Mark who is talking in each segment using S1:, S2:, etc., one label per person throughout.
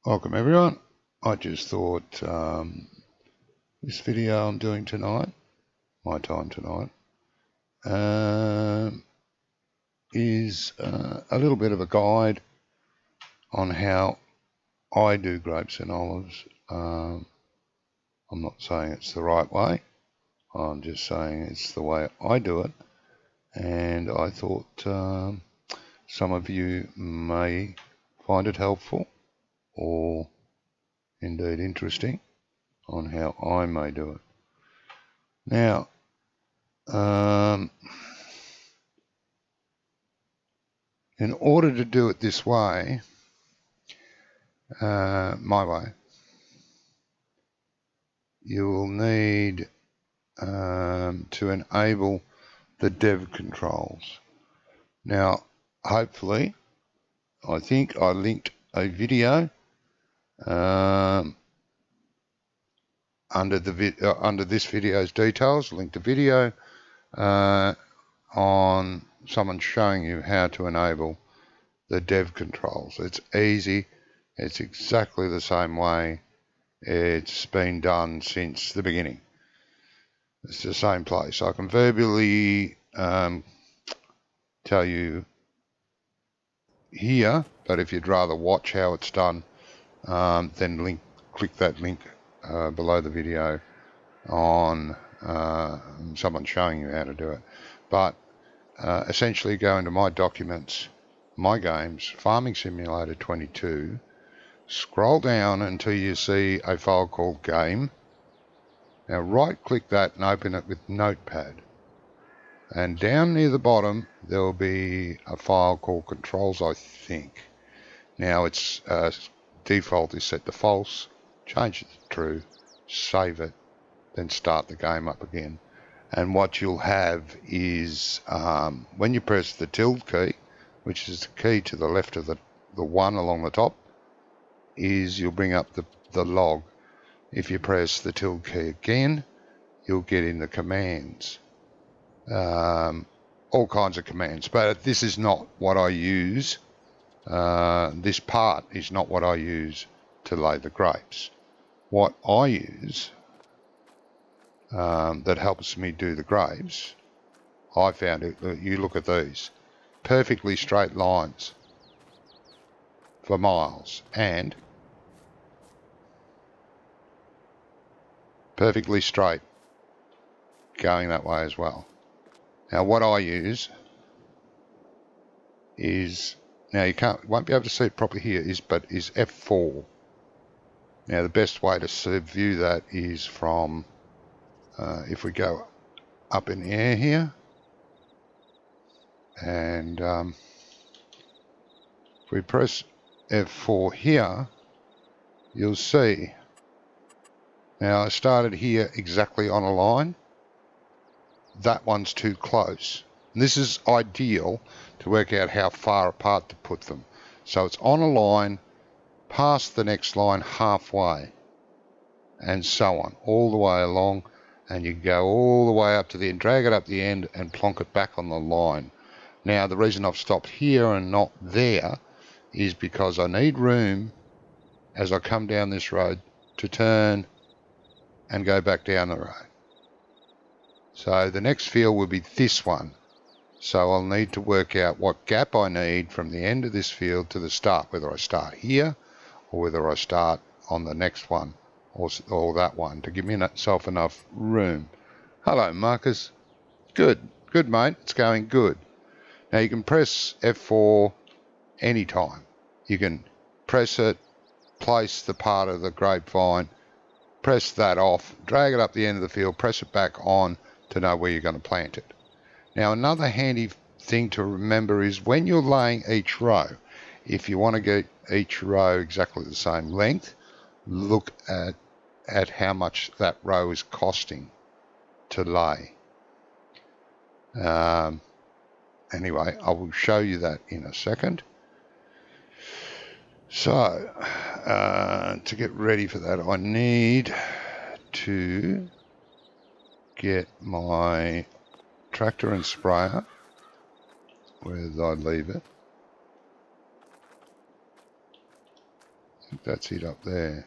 S1: Welcome everyone. I just thought this video I'm doing tonight, my time tonight, is a little bit of a guide on how I do grapes and olives. I'm not saying it's the right way, I'm just saying it's the way I do it, and I thought some of you may find it helpful or indeed interesting on how I may do it. Now, in order to do it this way, my way, you will need to enable the dev controls. Now, hopefully, I think I linked a video under this video's details, linked a video on someone showing you how to enable the dev controls. It's easy. It's exactly the same way it's been done since the beginning. It's the same place. I can verbally tell you here, but if you'd rather watch how it's done, then click that link below the video on someone showing you how to do it. But essentially go into my documents, my games, Farming Simulator 22, scroll down until you see a file called game. Now right click that and open it with Notepad. And down near the bottom there will be a file called controls, I think. Now its default is set to false, change it to true, save it, then start the game up again. And what you'll have is when you press the tilde key, which is the key to the left of the one along the top, is you'll bring up the log. If you press the tilde key again, you'll get in the commands. All kinds of commands, but this is not what I use. This part is not what I use to lay the grapes. What I use that helps me do the grapes, I found it, you look at these, perfectly straight lines for miles and perfectly straight going that way as well. Now what I use is, now you won't be able to see it properly here, is F4. Now the best way to view that is from, if we go up in the air here, and if we press F4 here, you'll see, now I started here exactly on a line. That one's too close. And this is ideal to work out how far apart to put them. So it's on a line, past the next line halfway, and so on, all the way along, and you go all the way up to the end, drag it up the end and plonk it back on the line. Now the reason I've stopped here and not there is because I need room as I come down this road to turn and go back down the road. So the next field will be this one. So I'll need to work out what gap I need from the end of this field to the start, whether I start here or whether I start on the next one or that one, to give myself enough room. Hello, Marcus. Good, mate. It's going good. Now you can press F4 anytime. You can press it, place the part of the grapevine, press that off, drag it up the end of the field, press it back on to know where you're going to plant it. Now another handy thing to remember is when you're laying each row, if you want to get each row exactly the same length, look at how much that row is costing to lay. Anyway, I will show you that in a second. So to get ready for that, I need to get my tractor and sprayer. Where did I leave it? think that's it up there.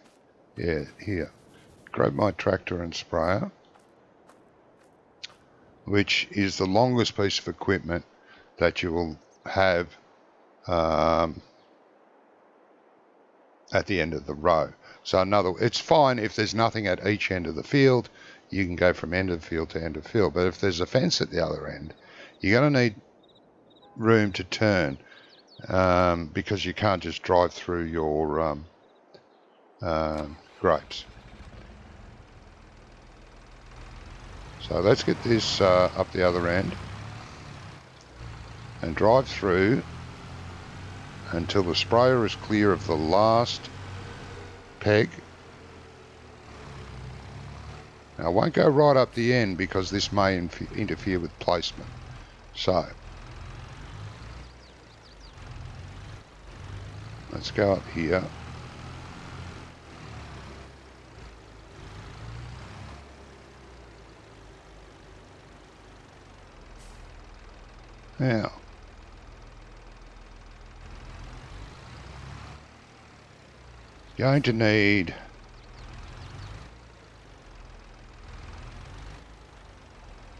S1: Yeah, here. Grab my tractor and sprayer, which is the longest piece of equipment that you will have at the end of the row. So it's fine if there's nothing at each end of the field. You can go from end of the field to end of the field. But if there's a fence at the other end, you're going to need room to turn because you can't just drive through your grapes. So let's get this up the other end and drive through until the sprayer is clear of the last peg. Now I won't go right up the end because this may interfere with placement. So let's go up here. Now going to need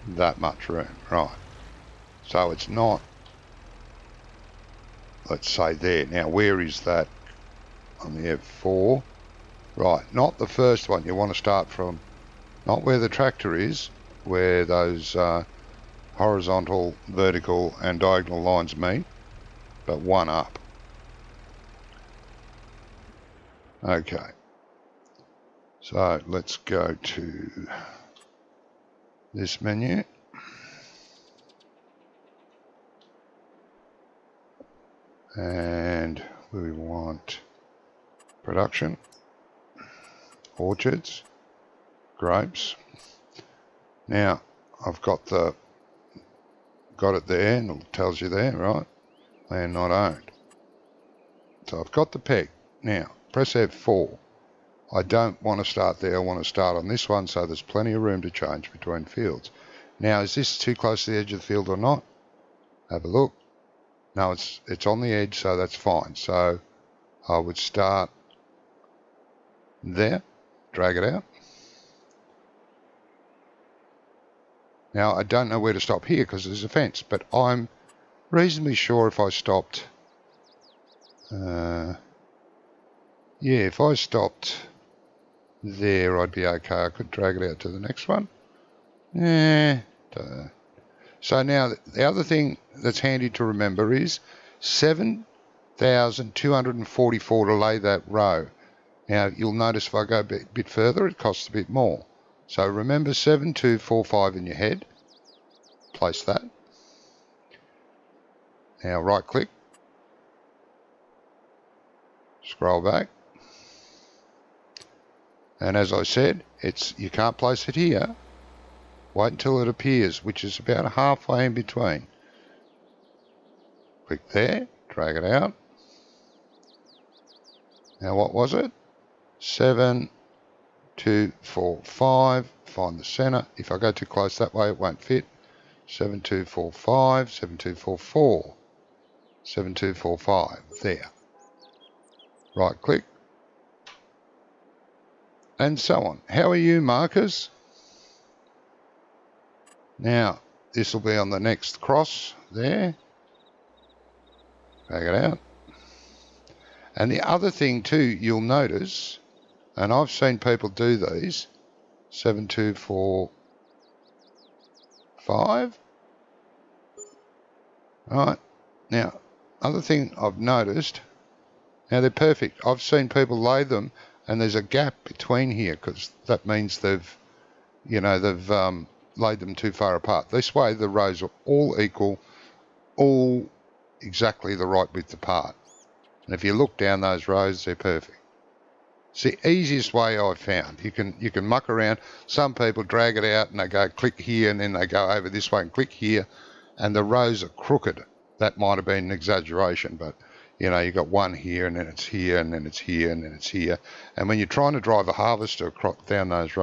S1: that much room, right? So it's not, let's say there. Now where is that on the F4? Right, not the first one. You want to start from, not where the tractor is, where those horizontal, vertical and diagonal lines meet, but one up. Okay, so let's go to this menu. And we want production, orchards, grapes. Now I've got it there, and it tells you there, right? Land not owned. So I've got the peg. Now press F4. I don't want to start there. I want to start on this one, so there's plenty of room to change between fields. Now, is this too close to the edge of the field or not? Have a look. No, it's on the edge, so that's fine. So I would start there, drag it out. Now, I don't know where to stop here because there's a fence, but I'm reasonably sure if I stopped, if I stopped there, I'd be okay. I could drag it out to the next one. So now the other thing that's handy to remember is 7,244 to lay that row. Now you'll notice if I go a bit further, it costs a bit more. So remember 7,245 in your head. Place that. Now right click. Scroll back. And as I said, you can't place it here. Wait until it appears, which is about halfway in between. Click there, drag it out. Now what was it? 7,245. Find the center. If I go too close that way, it won't fit. 7,245, 7,244, 7,245. There. Right click. And so on. How are you, markers? Now, this will be on the next cross there. Drag it out. And the other thing too, you'll notice, and I've seen people do these, 7,245. Right. Now, other thing I've noticed, now they're perfect. I've seen people lay them and there's a gap between here because that means they've laid them too far apart. This way the rows are all equal, all exactly the right width apart. And if you look down those rows, they're perfect. It's the easiest way I've found. You can muck around. Some people drag it out and they go click here and then they go over this way and click here and the rows are crooked. That might have been an exaggeration, but you've got one here and then it's here and then it's here and then it's here. And when you're trying to drive a harvester down those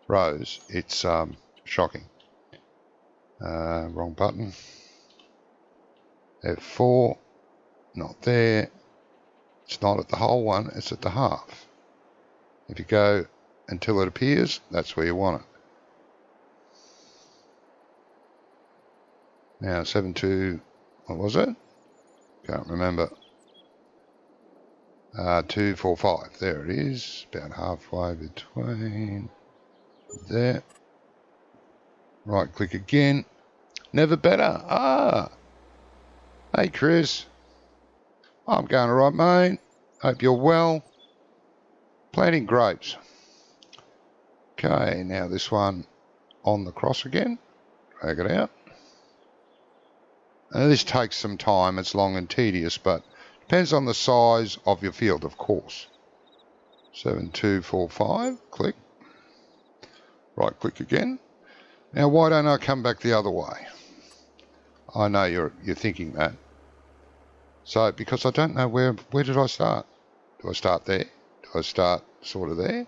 S1: rows, it's shocking. Wrong button. F4, not there. It's not at the whole one, it's at the half. If you go until it appears, that's where you want it. Now 7.2, what was it? Can't remember. 2.45, there it is, about halfway between there. Right click again, never better. Hey Chris, I'm going alright mate, hope you're well. Planting grapes. Okay, now this one on the cross again, drag it out. Now this takes some time, it's long and tedious, but depends on the size of your field, of course. 7.245, click. Right click again. Now why don't I come back the other way? I know you're thinking that. So because I don't know where did I start? Do I start there? Do I start sort of there?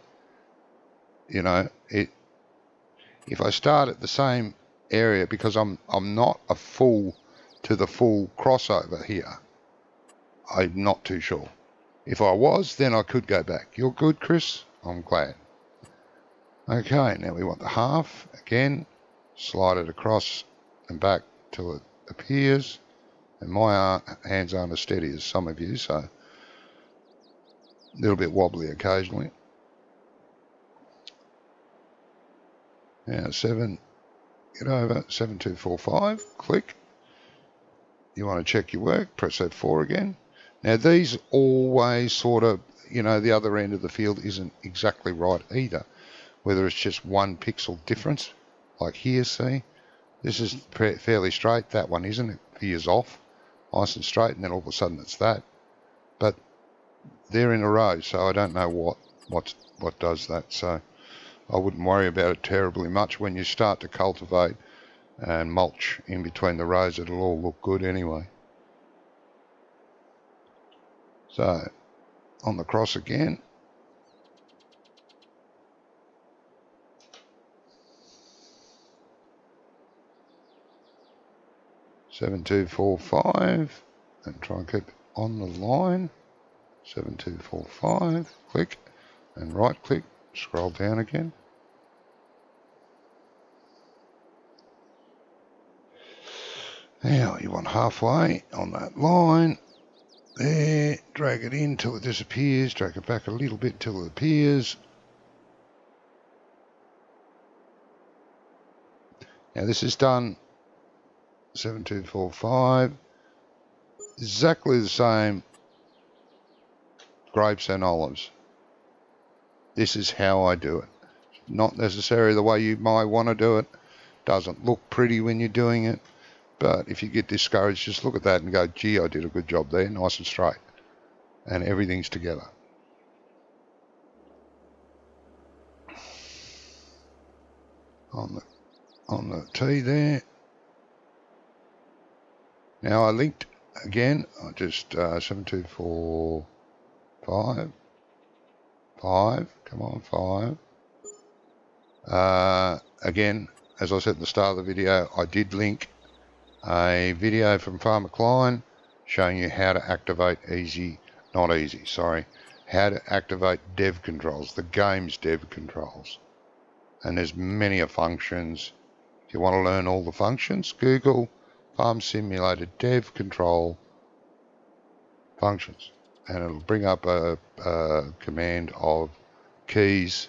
S1: You know, if I start at the same area, because I'm not a full to the full crossover here, I'm not too sure. If I was, then I could go back. You're good, Chris? I'm glad. Okay, now we want the half. Again, slide it across and back till it appears. And my hands aren't as steady as some of you, so a little bit wobbly occasionally. Now get over, 7.245, click. You want to check your work, press F4 again. Now these always sort of, you know, the other end of the field isn't exactly right either. Whether it's just 1 pixel difference, like here, see? This is fairly straight, that one isn't, it veers off, nice and straight, and then all of a sudden it's that. But they're in a row, so I don't know what does that, so I wouldn't worry about it terribly much. When you start to cultivate and mulch in between the rows, it'll all look good anyway. So, on the cross again. (7.245) and try and keep it on the line. 7.245, click, and right click, scroll down again. Now you want halfway on that line. There, drag it in till it disappears, drag it back a little bit till it appears. Now this is done 7.245, exactly the same grapes and olives. This is how I do it. Not necessarily the way you might want to do it. Doesn't look pretty when you're doing it. But if you get discouraged, just look at that and go, gee, I did a good job there, nice and straight. And everything's together. On the T there. Now I linked again, I just 7.245, 5, come on, 5. Again, as I said at the start of the video, I did link a video from Farmer Klein showing you how to activate how to activate dev controls, the game's dev controls. And there's many functions. If you want to learn all the functions, Google Farm Simulator Dev Control functions, and it'll bring up a command of keys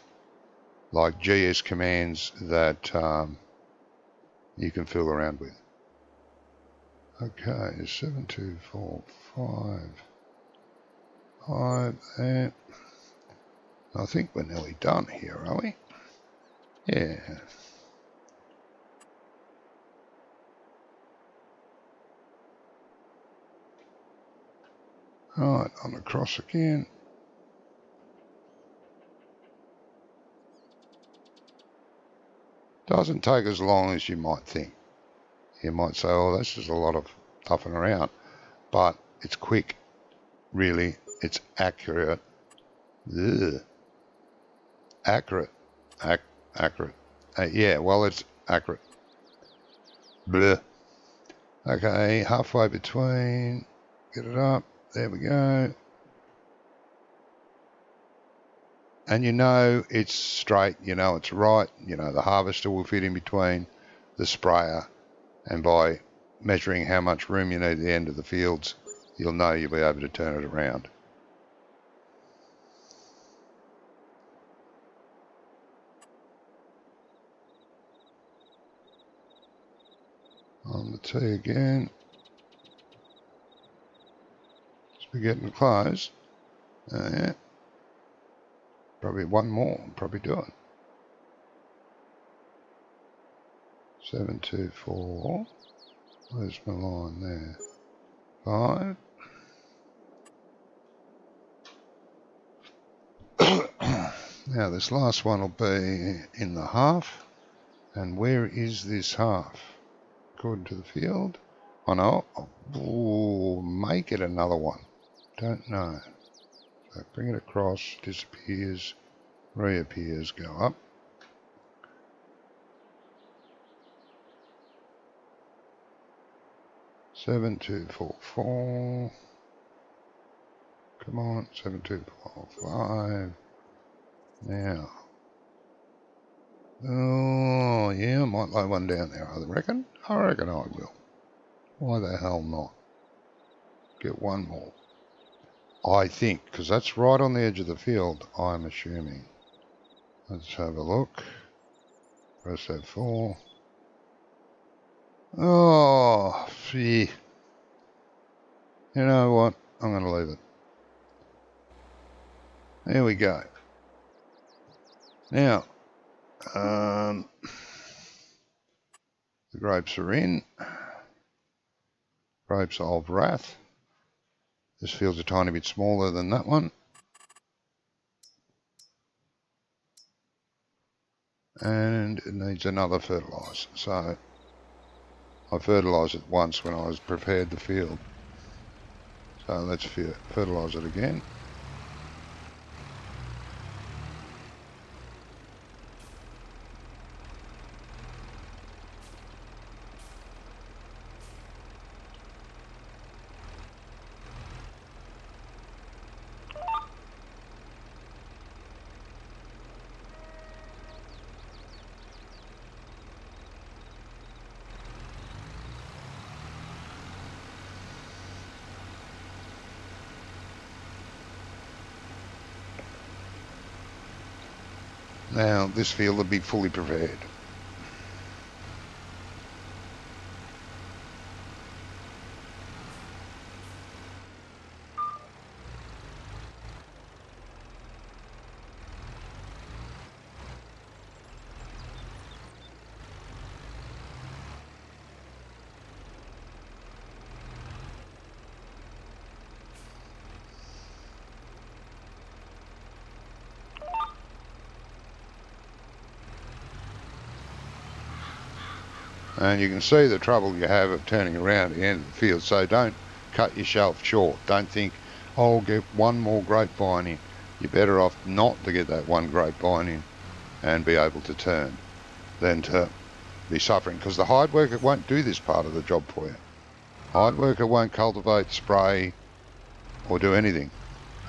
S1: like GS commands that you can fool around with. Okay, 7.245, 5 there. I think we're nearly done here, are we? Yeah. Right, on the cross again. Doesn't take as long as you might think. You might say, oh, this is a lot of toughing around. But it's quick, really. It's accurate. Ugh. Accurate. Accurate. Yeah, well, it's accurate. Bleh. Okay, halfway between. Get it up. There we go. and you know it's straight, you know it's right, you know the harvester will fit in between the sprayer, and by measuring how much room you need at the end of the fields, you'll know you'll be able to turn it around. On the tee again. We're getting close. Yeah. Probably one more. Probably do it. 724. Where's my line there? 5. Now this last one will be in the half. And where is this half? According to the field. Oh no. Oh, make it another one. Don't know. So bring it across, disappears, reappears, go up. Seven, 2, 4, 4. Come on, 7, 2, 4, 5. Now. Oh, yeah, I might lay one down there, I reckon. I reckon I will. Why the hell not? Get one more. I think, because that's right on the edge of the field, I'm assuming. Let's have a look. Press F4. Oh, gee. You know what? I'm going to leave it. There we go. Now, the grapes are in. Grapes of Wrath. This field's a tiny bit smaller than that one. And it needs another fertiliser. So I fertilised it once when I prepared the field. So let's fertilise it again. Now this field will be fully prepared. And you can see the trouble you have of turning around at the end of the field, so don't cut yourself short. Don't think, oh, I'll get one more grapevine in. You're better off not to get that one grapevine in and be able to turn than to be suffering, because the hide worker won't do this part of the job for you. Hide worker won't cultivate, spray, or do anything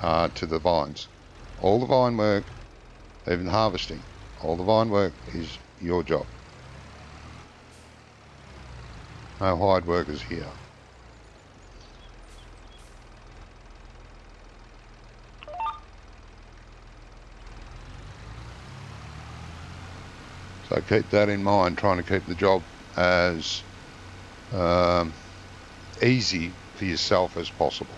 S1: to the vines. All the vine work, even harvesting, all the vine work is your job. No hide workers here. So keep that in mind, trying to keep the job as easy for yourself as possible.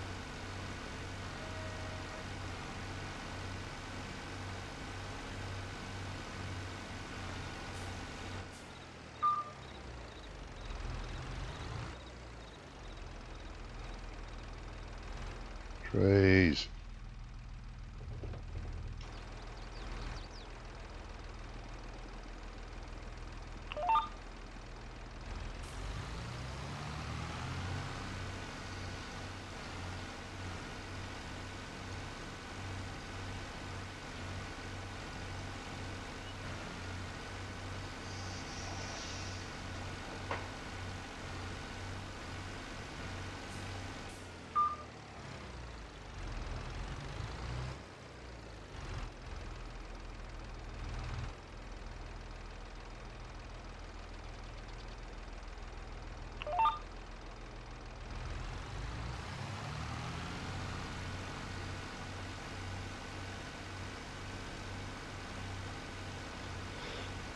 S1: Trees.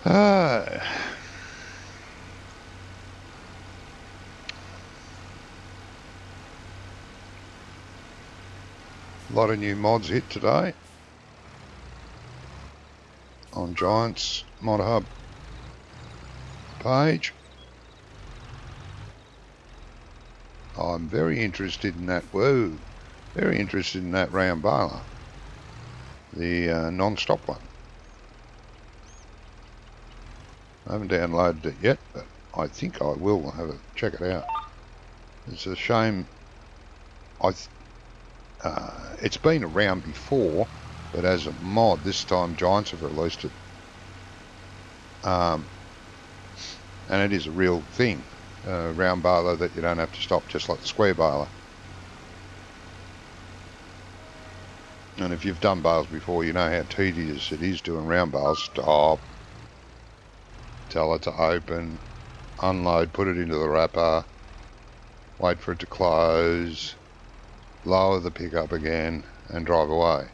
S1: A lot of new mods hit today on Giants Mod Hub page. I'm very interested in that. Whoa, very interested in that round baler, the non-stop one. I haven't downloaded it yet, but I think I will have a check it out. It's a shame. It's been around before, but as a mod, this time Giants have released it. And it is a real thing, a round baler that you don't have to stop, just like the square baler. And if you've done bales before, you know how tedious it is doing round bales. Stop, tell it to open, unload, put it into the wrapper, wait for it to close, lower the pickup again and drive away.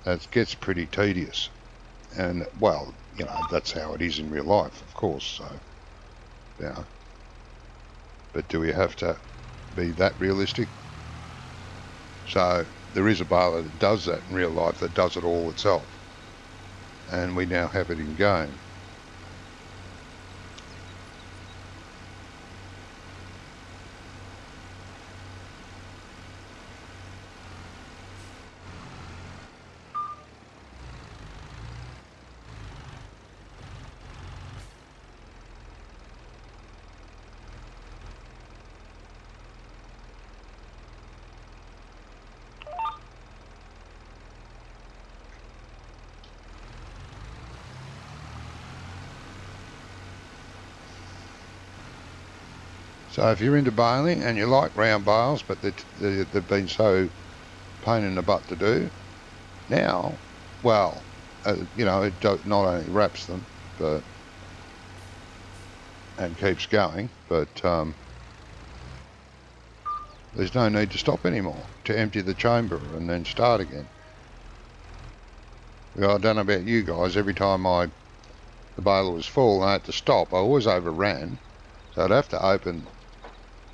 S1: That gets pretty tedious. And, well, you know, that's how it is in real life, of course. So, yeah. But do we have to be that realistic? So there is a baler that does that in real life, that does it all itself. And we now have it in game. So if you're into baling and you like round bales, but they've been so pain in the butt to do, now, well, you know, it not only wraps them, but and keeps going, but there's no need to stop anymore, to empty the chamber and then start again. Well, I don't know about you guys, every time the baler was full and I had to stop, I always overran, so I'd have to open,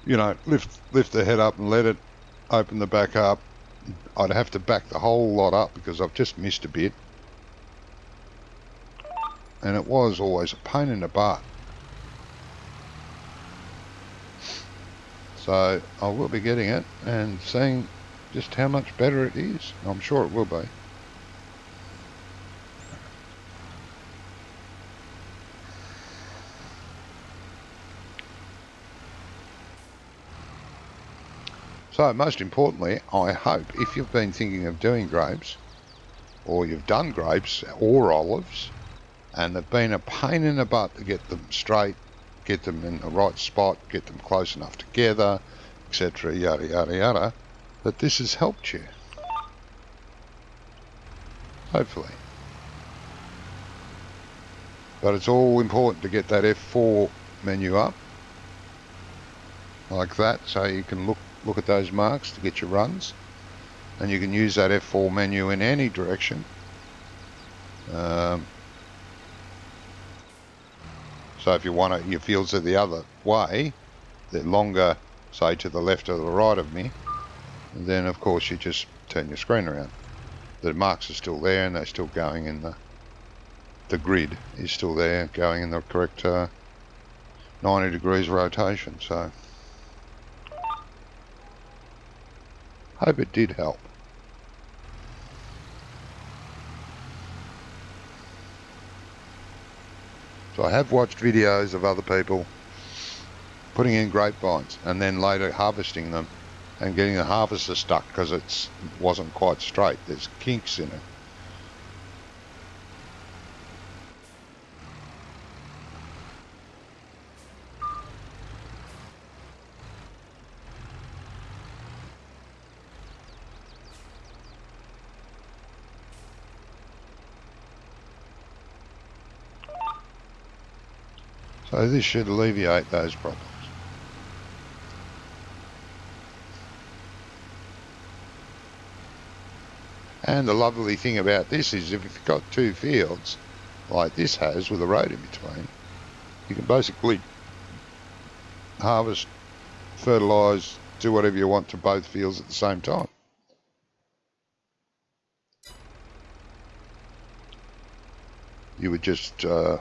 S1: you know, lift the head up and let it open the back up. I'd have to back the whole lot up because I've just missed a bit. And it was always a pain in the butt. So I will be getting it and seeing just how much better it is. I'm sure it will be. So most importantly, I hope if you've been thinking of doing grapes, or you've done grapes or olives, and they've been a pain in the butt to get them straight, get them in the right spot, get them close enough together, etc., yada, yada, yada, that this has helped you. Hopefully. But it's all important to get that F4 menu up, like that, so you can look at those marks to get your runs, and you can use that F4 menu in any direction. So if you want your fields are the other way, they're longer, say to the left or the right of me, then of course you just turn your screen around. The marks are still there and they're still going in the grid is still there, going in the correct 90 degrees rotation. So hope it did help. So I have watched videos of other people putting in grapevines and then later harvesting them and getting the harvester stuck because it wasn't quite straight. There's kinks in it. So this should alleviate those problems. And the lovely thing about this is if you've got two fields like this has with a road in between, you can basically harvest, fertilise, do whatever you want to both fields at the same time. You would just drive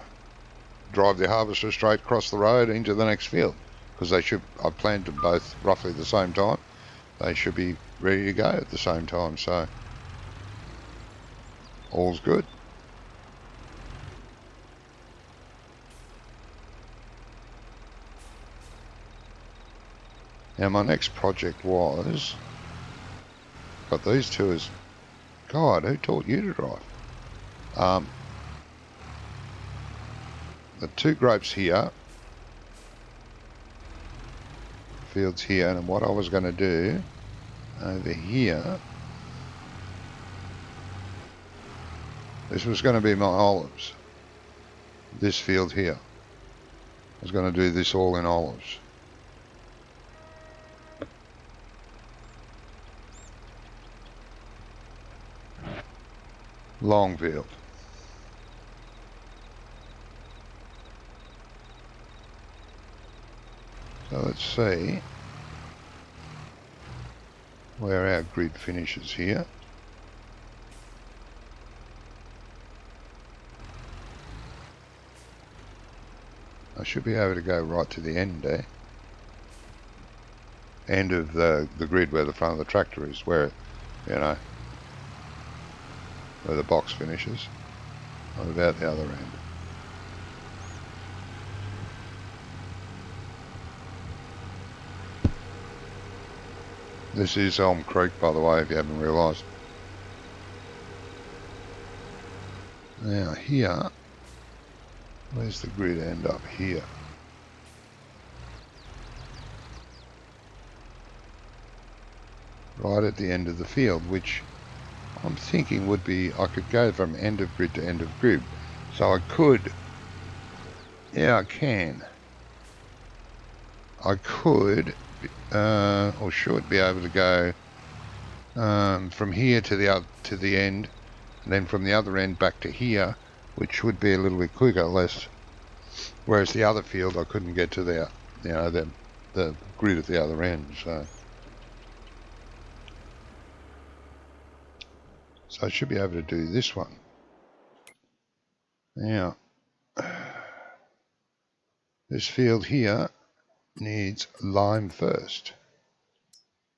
S1: the harvester straight across the road into the next field, because I've planted them both roughly at the same time. They should be ready to go at the same time, so all's good. Now my next project was, got these two as, God, who taught you to drive? The two grapes here, fields here, and what I was going to do over here, this was going to be my olives, this field here. I was going to do this all in olives. Long field. So let's see where our grid finishes here. I should be able to go right to the end there. End of the grid where the front of the tractor is, where, you know, where the box finishes, on about the other end. This is Elm Creek, by the way, if you haven't realised. Now here, where's the grid end up here? Right at the end of the field, which I'm thinking would be, I could go from end of grid to end of grid. So I could, yeah, I can. I could, or should be able to go from here to the end, and then from the other end back to here, which would be a little bit quicker, less. Whereas the other field, I couldn't get to the, you know, the grid at the other end. So I should be able to do this one. Now, this field here needs lime first,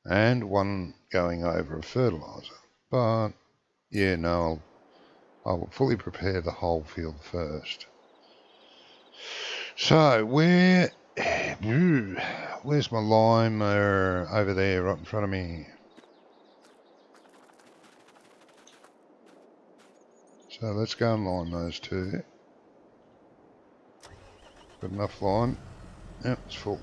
S1: and one going over a fertiliser. But yeah, no, I'll fully prepare the whole field first. So where's my lime? Over there, right in front of me. So let's go and lime those two. Got enough lime? Yep, it's full.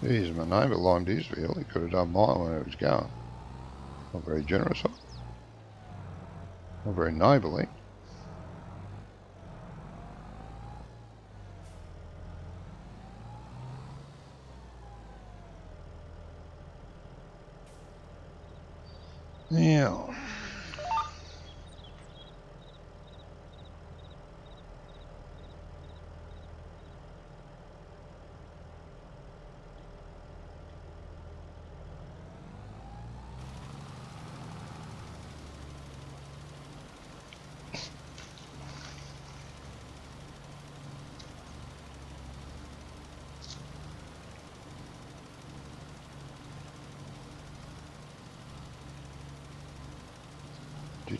S1: Geez, my neighbour limed his field. He could have done mine when it was going. Not very generous, huh? Not very neighbourly. Now,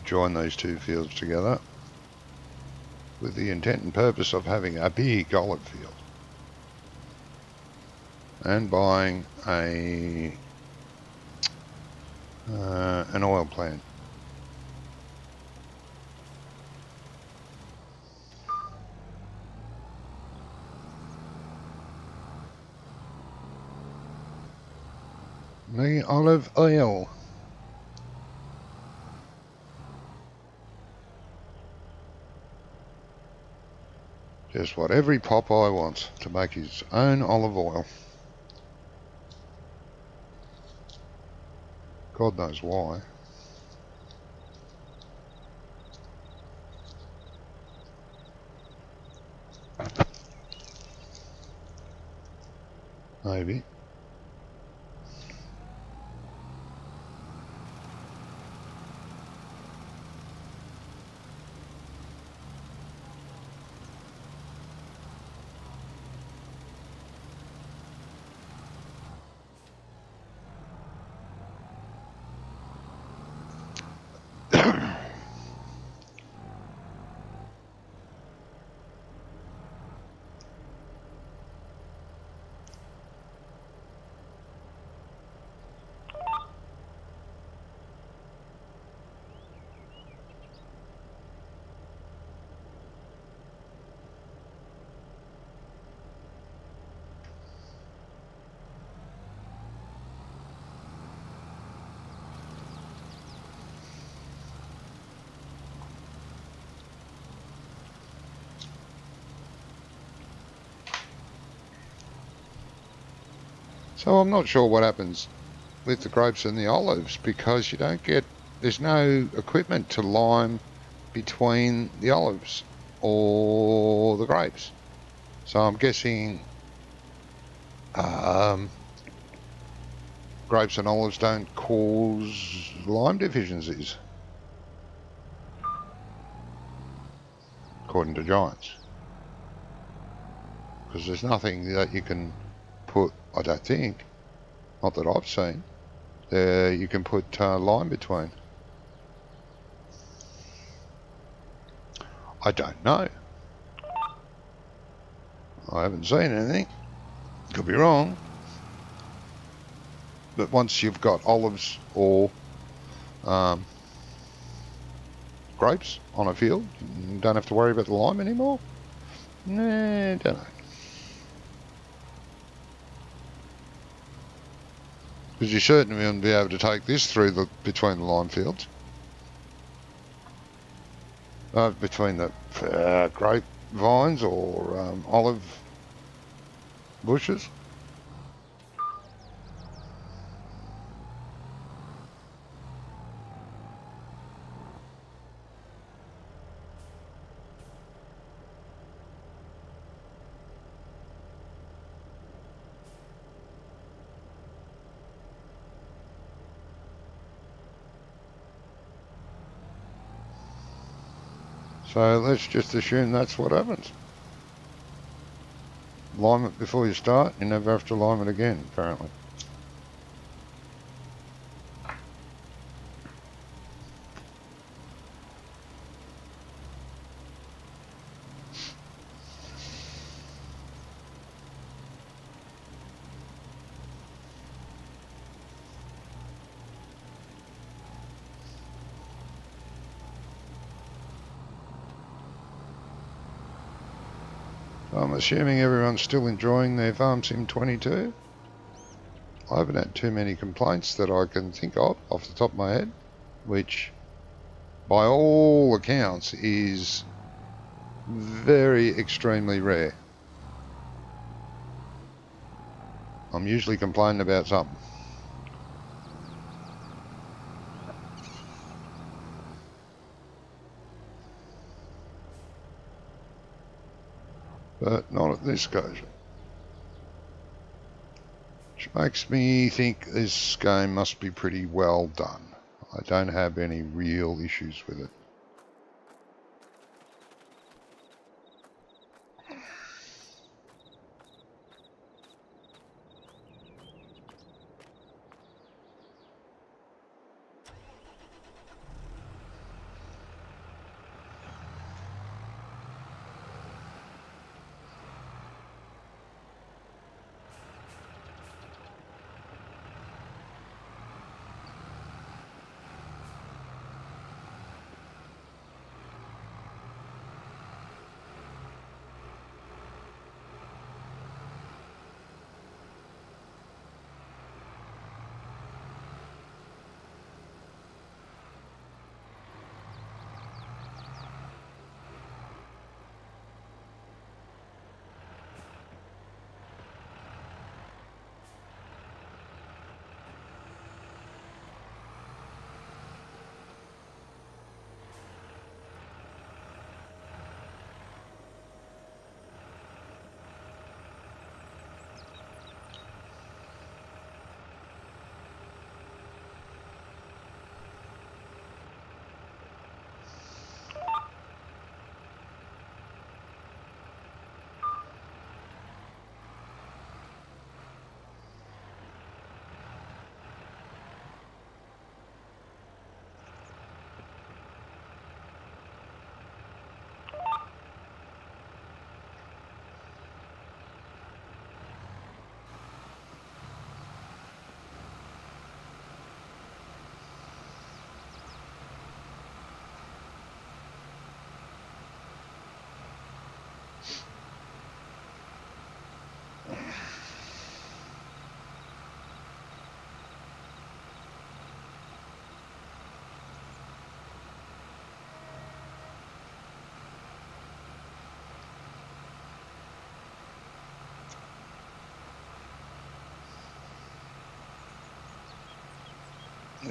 S1: join these two fields together with the intent and purpose of having a big olive field and buying an oil plant. The olive oil. Just what every Popeye wants, to make his own olive oil. God knows why. Maybe. So I'm not sure what happens with the grapes and the olives, because you don't get, there's no equipment to lime between the olives or the grapes. So I'm guessing grapes and olives don't cause lime deficiencies, according to Giants. Because there's nothing that you can put, I don't think, not that I've seen, you can put lime between. I don't know. I haven't seen anything. Could be wrong. But once you've got olives or grapes on a field, you don't have to worry about the lime anymore? Nah, don't know. Because you certainly wouldn't be able to take this through between the lime fields. Between the grape vines or olive bushes. So let's just assume that's what happens. Lime it before you start, you never have to lime it again, apparently. I'm assuming everyone's still enjoying their Farm Sim 22. I haven't had too many complaints that I can think of off the top of my head, which by all accounts is very extremely rare. I'm usually complaining about something. But not at this occasion. Which makes me think this game must be pretty well done. I don't have any real issues with it.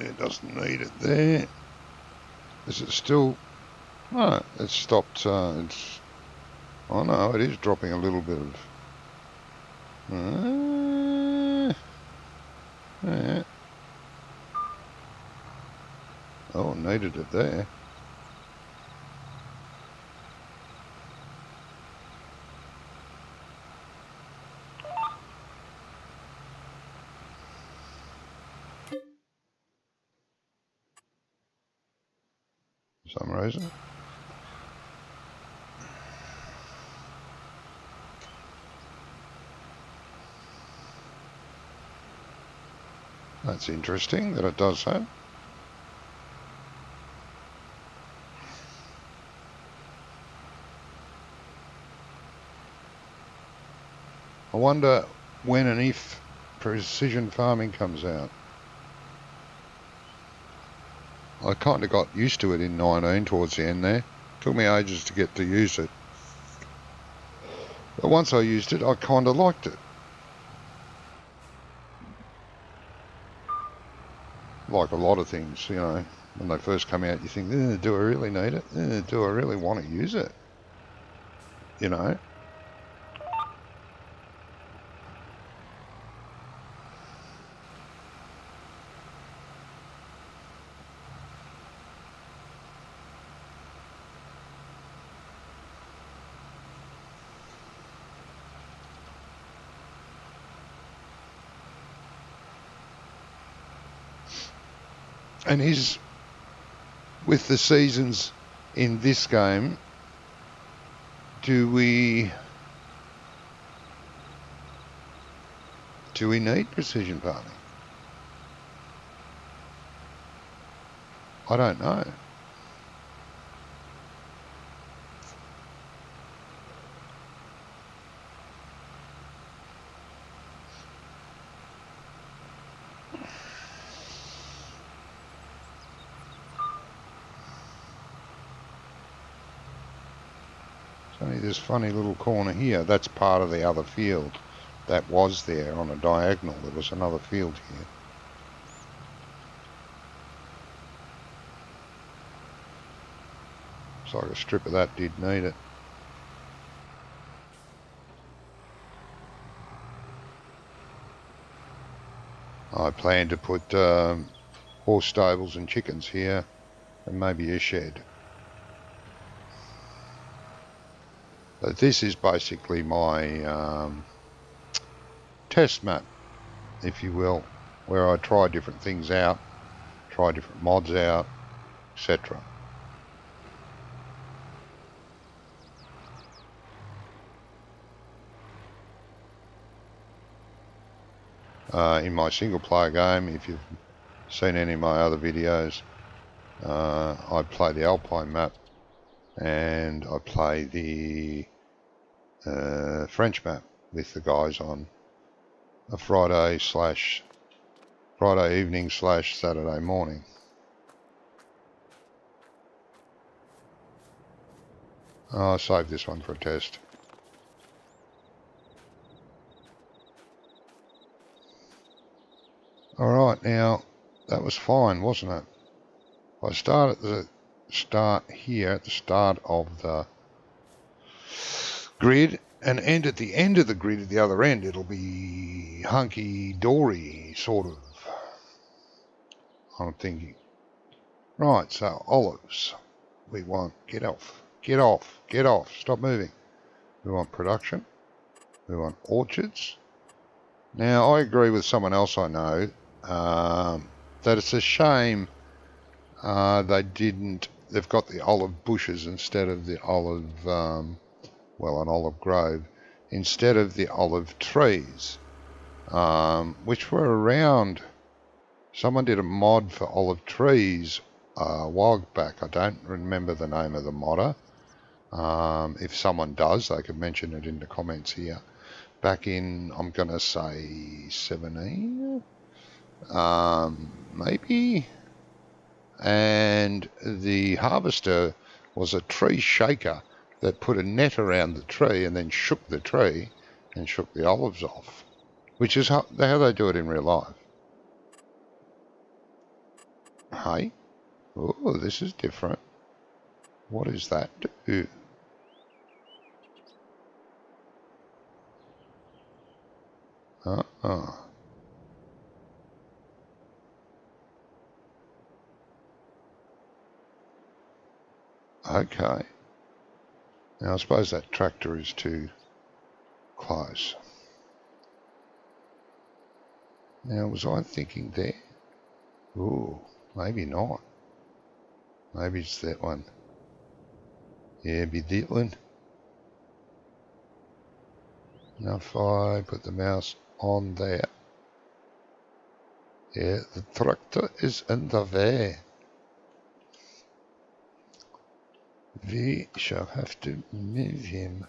S1: It doesn't need it there. Is it still... No, it's stopped. It's... Oh no, it is dropping a little bit of... Yeah. Oh, needed it there. For some reason. That's interesting that it does that. I wonder when and if precision farming comes out. I kind of got used to it in 19 towards the end there. Took me ages to get to use it. But once I used it, I kind of liked it. Like a lot of things, you know, when they first come out, you think, do I really need it? Do I really want to use it? You know? And is, with the seasons in this game, do we need precision farming? I don't know. Only this funny little corner here, that's part of the other field that was there on a diagonal. There was another field here. Looks like a strip of that did need it. I plan to put horse stables and chickens here and maybe a shed. But this is basically my test map, if you will, where I try different things out, try different mods out, etc. In my single player game, if you've seen any of my other videos, I play the Alpine map and I play the French map with the guys on a Friday evening / Saturday morning. I'll save this one for a test. Alright, now that was fine, wasn't it? If I start at the start here, at the start of the grid, and end at the end of the grid at the other end, it'll be hunky-dory, sort of. I'm thinking. Right, so olives. We want, get off, stop moving. We want production. We want orchards. Now, I agree with someone else I know that it's a shame they've got the olive bushes instead of the olive, an olive grove, instead of the olive trees, which were around. Someone did a mod for olive trees a while back. I don't remember the name of the modder. If someone does, they could mention it in the comments here. Back in, I'm going to say 17, maybe. And the harvester was a tree shaker that put a net around the tree and then shook the tree and shook the olives off, which is how they do it in real life. Hey? Oh, this is different. What does that do? Uh-uh. Okay. Now, I suppose that tractor is too close. Now, was I thinking there? Ooh, maybe not. Maybe it's that one. Yeah, be that one. Now, if I put the mouse on there. Yeah, the tractor is in the way. We shall have to move him.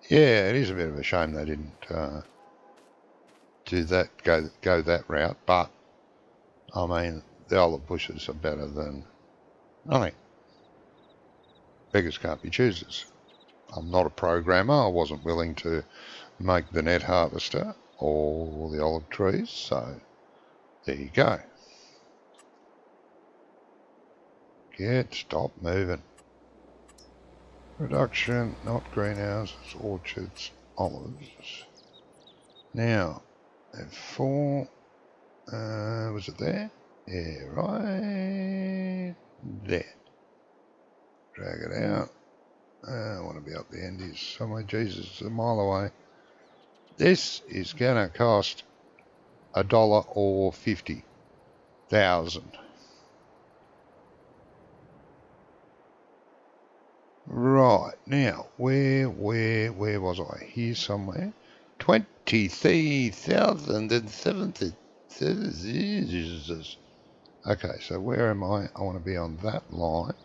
S1: Yeah, it is a bit of a shame they didn't do that, go that route, but I mean, the olive bushes are better than nothing. Beggars can't be choosers. I'm not a programmer. I wasn't willing to make the net harvester or the olive trees, so there you go. Stop moving. Production, not greenhouses, orchards, olives. Now, F4, was it there? Yeah, right there. Drag it out. I want to be up the end here somewhere. Jesus, it's a mile away. This is going to cost $1 or 50,000. Right, now, where was I? Here somewhere. 23,070. Jesus. Okay, so where am I? I want to be on that line.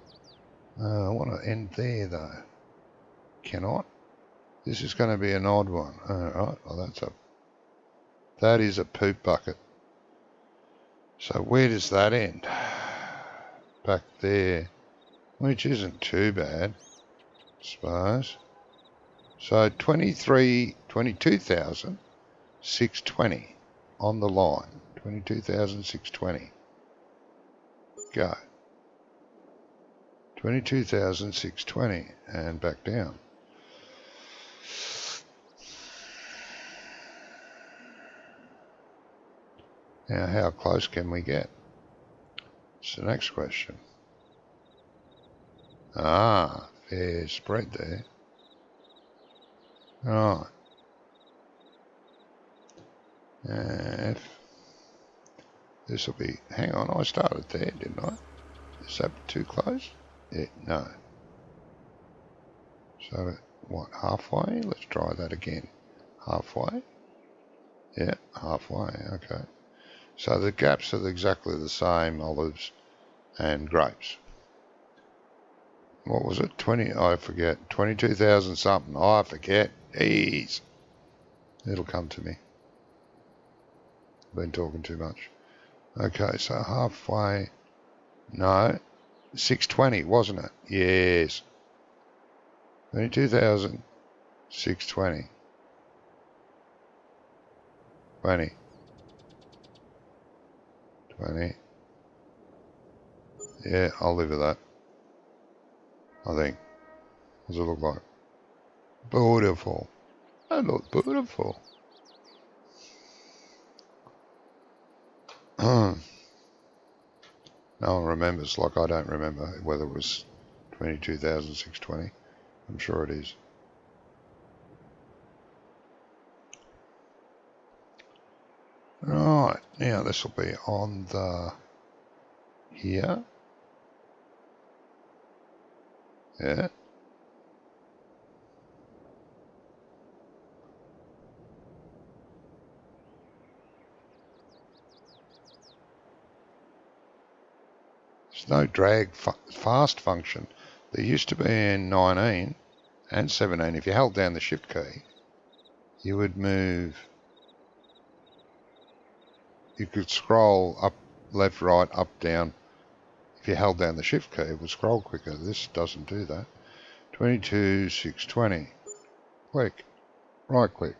S1: I want to end there, though. Cannot. This is going to be an odd one. Alright, well, that is a poop bucket. So where does that end? Back there, which isn't too bad, I suppose. So 22,620 on the line. 22,620. Go. 22,620 and back down. Now, how close can we get? It's the next question. Ah, fair spread there. Right. This will be, hang on, I started there, didn't I? Is that too close? Yeah, no. So, what, halfway? Let's try that again. Halfway? Yeah, halfway, okay. So the gaps are exactly the same, olives and grapes. What was it? I forget. 22,000 something. I forget. Ease. It'll come to me. Been talking too much. Okay, so halfway. No. 620, wasn't it? Yes. 22,620. 20. 20. Yeah, I'll live with that. I think. What does it look like? Beautiful. That looks beautiful. No one remembers, like I don't remember whether it was 22,620. I'm sure it is. Right, now this will be on the here. Yeah. There's no drag fast function. There used to be in 19 and 17. If you held down the shift key, you would move. You could scroll up, left, right, up, down. If you held down the shift key, it would scroll quicker. This doesn't do that. 22,620. Click. Right click.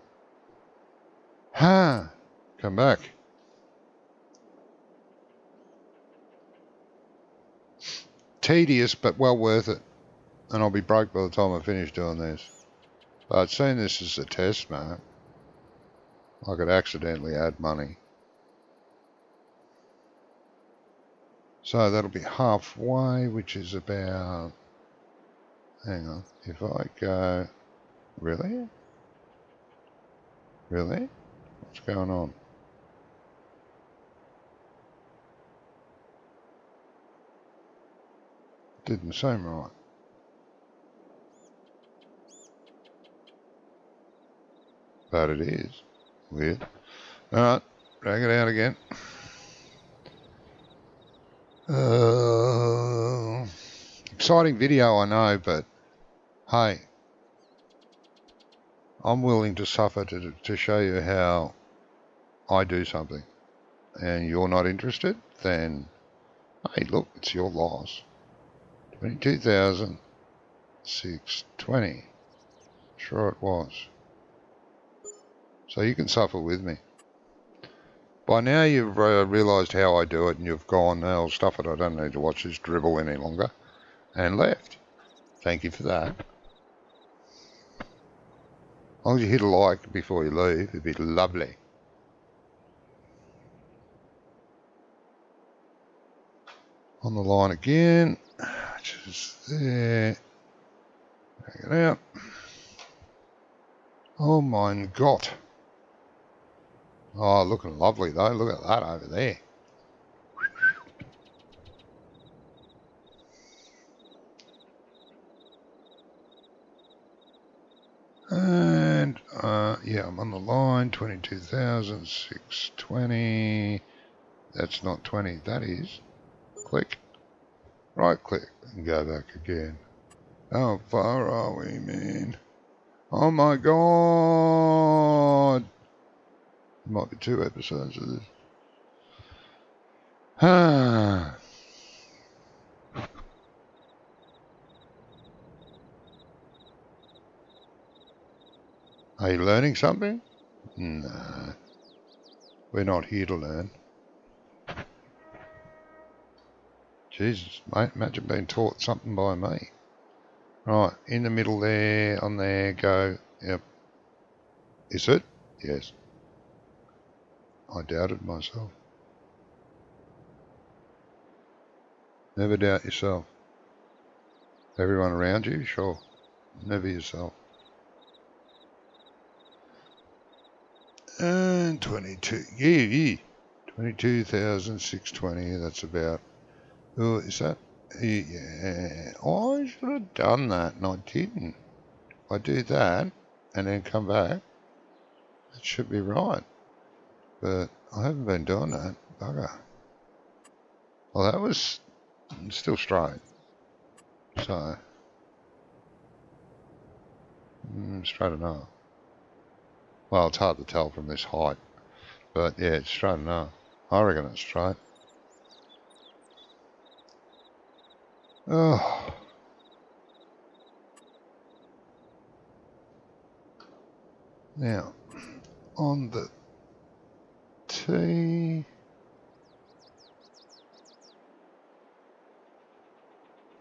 S1: Come back. Tedious, but well worth it. And I'll be broke by the time I finish doing this. But seeing this as a test map, I could accidentally add money. So that'll be halfway, which is about... Hang on. If I go... Really? Really? What's going on? Didn't seem right. But it is. Weird. Alright, drag it out again. Exciting video, I know, but hey, I'm willing to suffer to show you how I do something. And you're not interested? Then, hey, look, it's your loss. 22,620. Sure it was. So you can suffer with me. By now you've realised how I do it, and you've gone, "No, I'll stuff it, I don't need to watch this dribble any longer," and left. Thank you for that. As long as you hit a like before you leave, it'd be lovely. On the line again, just there. Bring it out. Oh my God. Oh, looking lovely though. Look at that over there. And yeah, I'm on the line. 22,620. That's not 20. That is. Click. Right click and go back again. How far are we, man? Oh my God. Might be 2 episodes of this. Are you learning something? No. We're not here to learn. Jesus, mate, imagine being taught something by me. Right, in the middle there, on there, go. Yep. Is it? Yes. I doubted myself. Never doubt yourself. Everyone around you, sure. Never yourself. And 22, yeah. 22,620, that's about, oh, is that, yeah, oh, I should have done that, and I didn't. If I do that, and then come back, it should be right. But I haven't been doing that, bugger. Well, that was still straight. So, straight enough. Well, it's hard to tell from this height, but yeah, it's straight enough. I reckon it's straight. Oh. Now, on the T.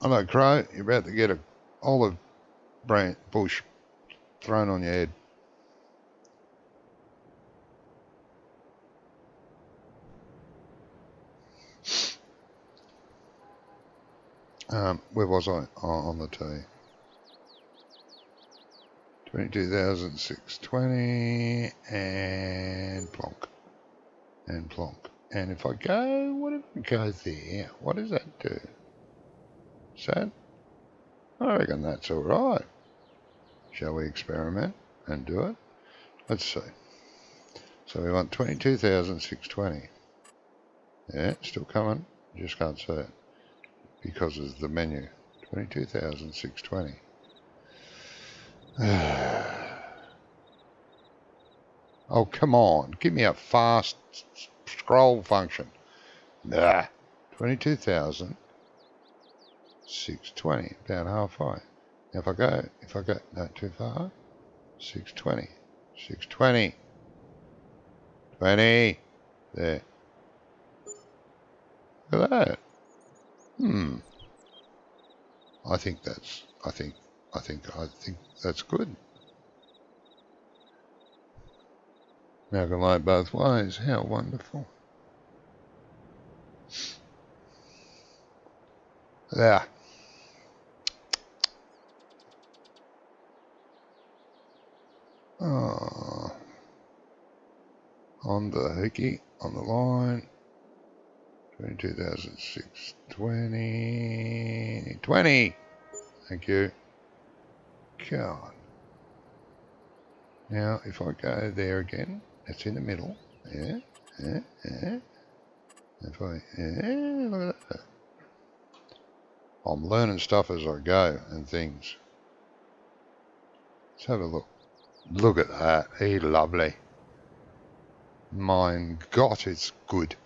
S1: I know, Crow, you're about to get a olive bush thrown on your head. Where was I? Oh, on the T. 22,620 and plonk. And plonk. And if I go, what if I go there? What does that do? Is that? I reckon that's alright. Shall we experiment and do it? Let's see. So we want 22,620. Yeah, still coming. Just can't see it. because of the menu. 22,620. Oh, come on. Give me a fast scroll function. Nah. 22,620. About halfway. If I go, no, too far. 620. 620. 20. There. Look at that. I think that's good. Now I can load both ways. How wonderful. There. Oh. On the hooky, on the line. 22,620. 20. Thank you. God. Now, if I go there again, it's in the middle. Yeah. If I, look at that. I'm learning stuff as I go and things. Let's have a look. Look at that. Hey, lovely. Mein Gott, it's good.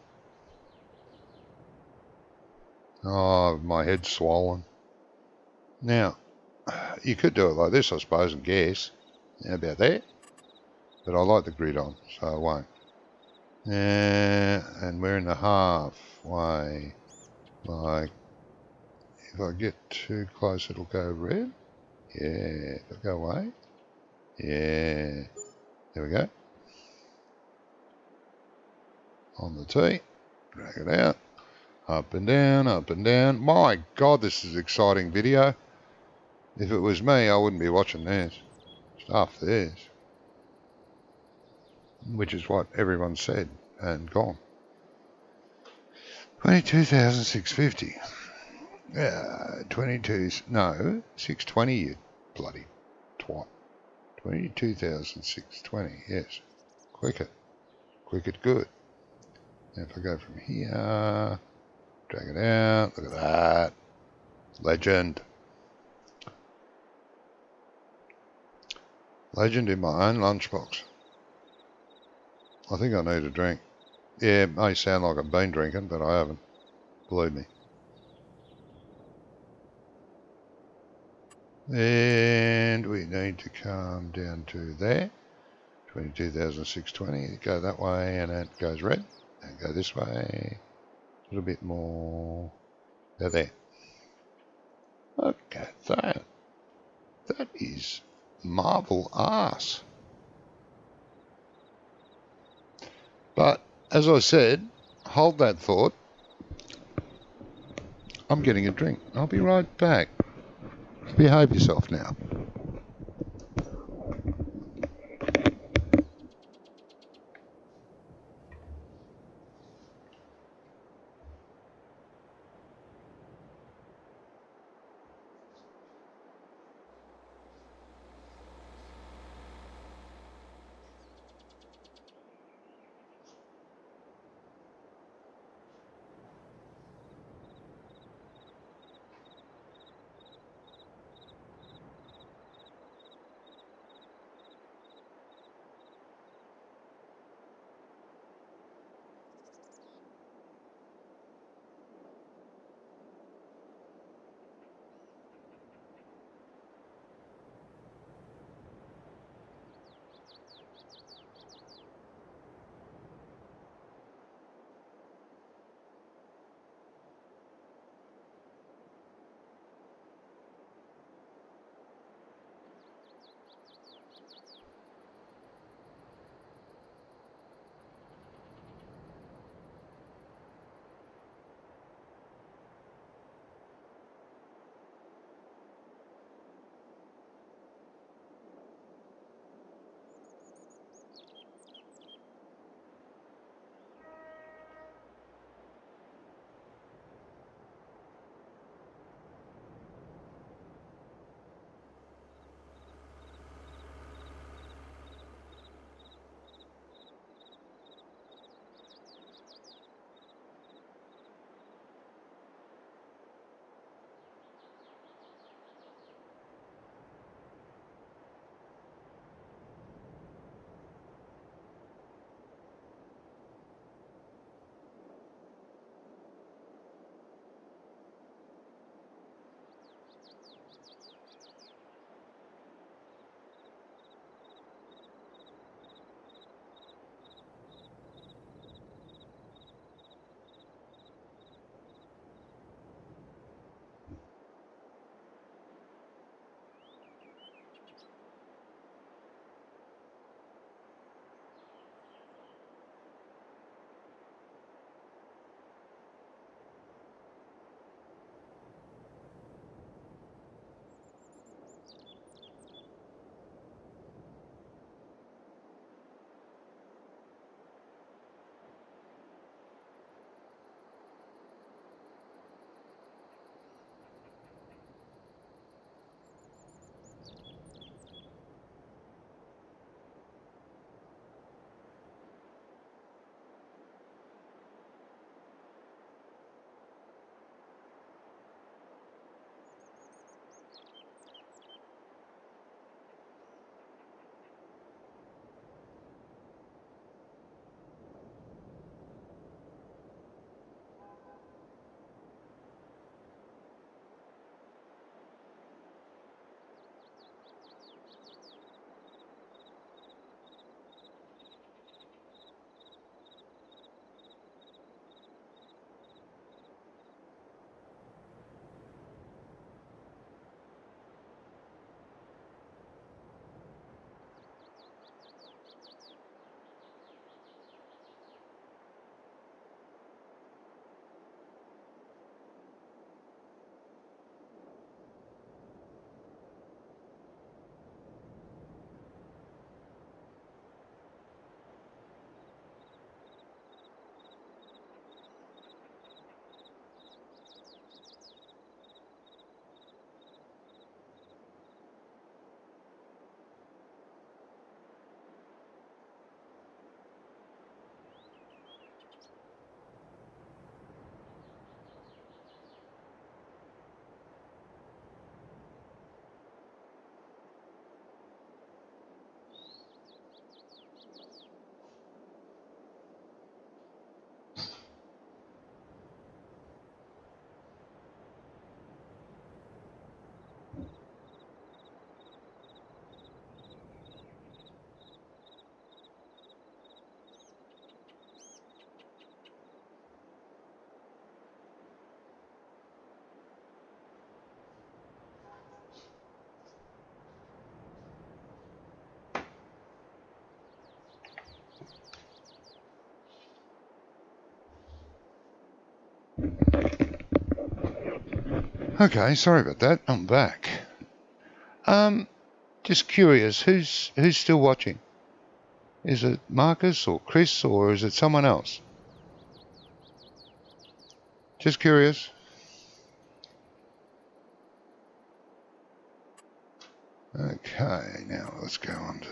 S1: Oh, my head's swollen. Now, you could do it like this, I suppose, and guess. How about that? But I like the grid on, so I won't. And we're in the halfway. Like, if I get too close, it'll go red. Yeah, if I go away. Yeah, there we go. On the T, drag it out. Up and down, up and down. My God, this is an exciting video. If it was me, I wouldn't be watching this. Stuff this. Which is what everyone said and gone. 22,650. Yeah, 22, no, 620, you bloody twat. 22,620, yes. Quick it good. Now if I go from here, drag it out, look at that. Legend. Legend in my own lunchbox. I think I need a drink. Yeah, it may sound like I've been drinking, but I haven't. Believe me. And we need to come down to there. 22,620. Go that way and it goes red. And go this way. A little bit more. Go there. Look at that. That is marble ass. But as I said, hold that thought. I'm getting a drink. I'll be right back. Behave yourself now. Okay, sorry about that. I'm back. Just curious, who's still watching? Is it Marcus or Chris or is it someone else? Just curious. Okay, now let's go on to...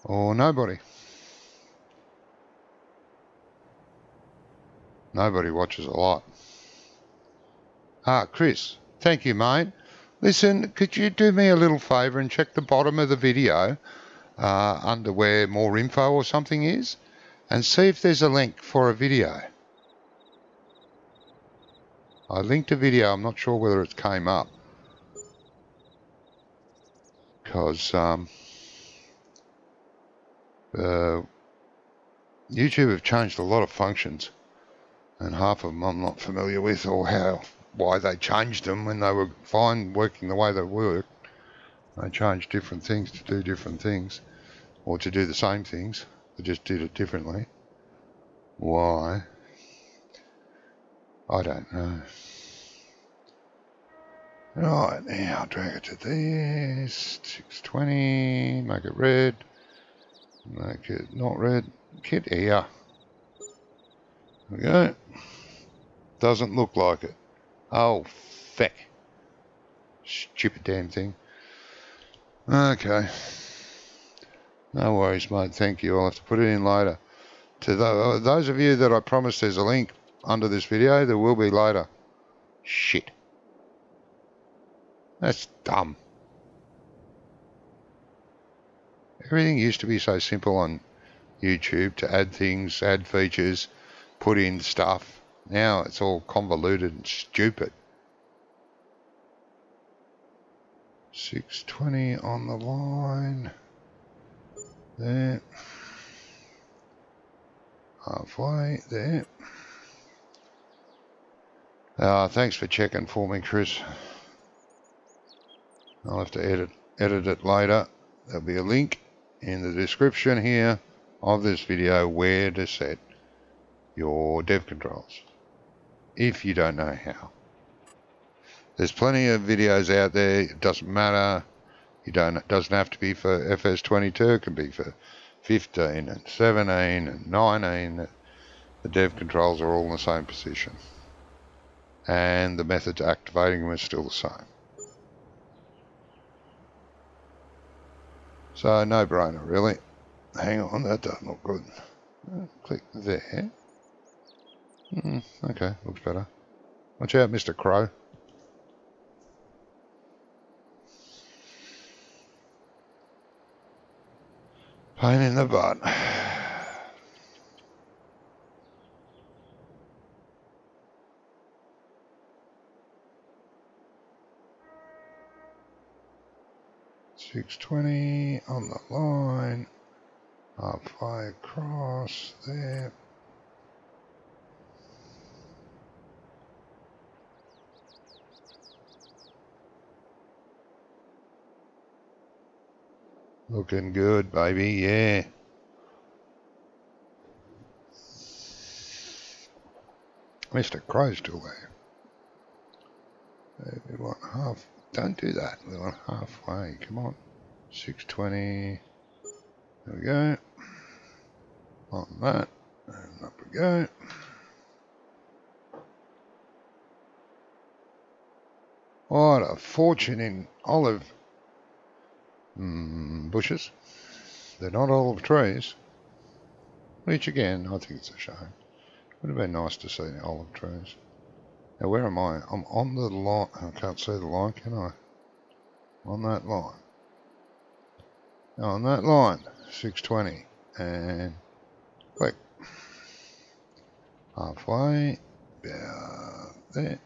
S1: Or nobody. Nobody watches a lot. Ah, Chris. Thank you, mate. Listen, could you do me a little favour and check the bottom of the video under where more info or something is and see if there's a link for a video. I linked a video. I'm not sure whether it came up because YouTube have changed a lot of functions and half of them I'm not familiar with or why they changed them when they were fine working the way they work. They changed different things to do different things or to do the same things. They just did it differently. Why? I don't know. Right, now I'll drag it to this. 620. Make it red. Make it not red. Get here. There we go. Doesn't look like it. Oh, feck. Stupid damn thing. Okay. No worries, mate. Thank you. I'll have to put it in later. To those of you that I promised there's a link under this video, there will be later. Shit. That's dumb. Everything used to be so simple on YouTube to add things, add features, put in stuff. Now it's all convoluted and stupid. 620 on the line. There. Halfway there. Thanks for checking for me, Chris. I'll have to edit it later. There'll be a link in the description here of this video where to set your dev controls if you don't know how. There's plenty of videos out there. It doesn't matter. It doesn't have to be for FS22. It can be for 15 and 17 and 19. The dev controls are all in the same position. And the method to activating them is still the same. So no brainer really. Hang on, that doesn't look good. Click there. Okay, looks better. Watch out, Mr. Crow. Pain in the butt. $6.20 on the line. Halfway across there. Looking good, baby, yeah. Mr. Crow's still there. We want half. Don't do that. We want halfway. Come on. 620. There we go. On that. And up we go. What a fortune in olive bushes. They're not olive trees. Which again, I think it's a shame. Would have been nice to see the olive trees. Now where am I? I'm on the line. I can't see the line, can I? On that line. On that line. 620. And click. Halfway. About there.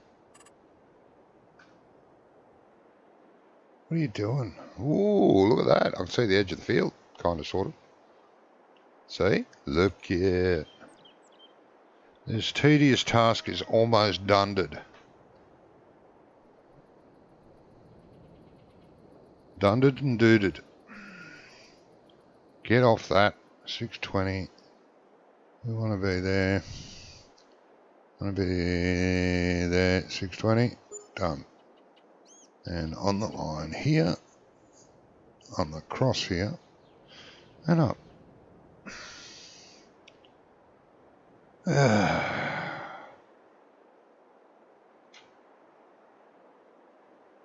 S1: What are you doing? Ooh, look at that. I can see the edge of the field. Kind of, sort of. See? Look here. This tedious task is almost done. Done and duded. Get off that. 620. We want to be there. Want to be there. 620. Done. And on the line here, on the cross here, and up.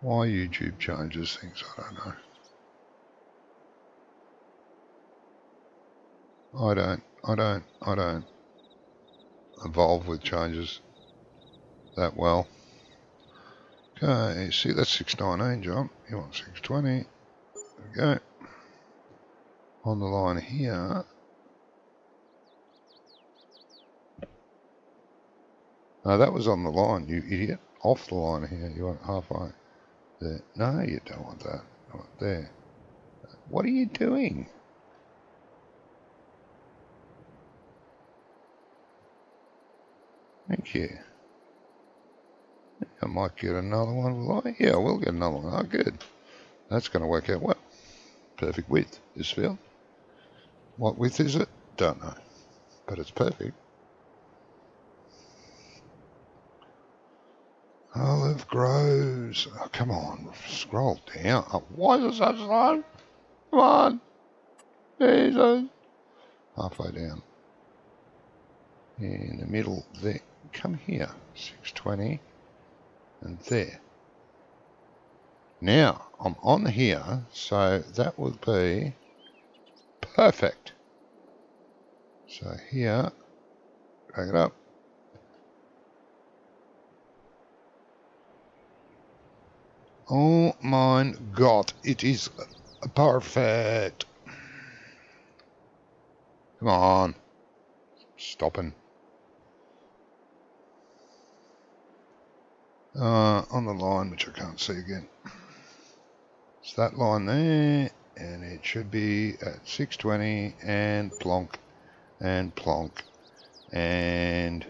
S1: Why YouTube changes things, I don't know. I don't evolve with changes that well. Okay, see that's 619, John. You want 620. There we go. On the line here. No, that was on the line, you idiot. Off the line here. You want halfway there. No, you don't want that. You want there. What are you doing? Thank you. I might get another one, will I? Yeah, we'll get another one. Oh, good. That's going to work out well. Perfect width, this field. What width is it? Don't know. But it's perfect. Olive grows. Oh, come on. Scroll down. Oh, why is it so slow? Come on. Jesus. Halfway down. In the middle there. Come here. 620. And there. Now, I'm on here, so that would be perfect. So here, drag it up. Oh my God, it is perfect. Come on. Stopping. On the line, which I can't see again. It's that line there, and it should be at 620 and plonk and plonk and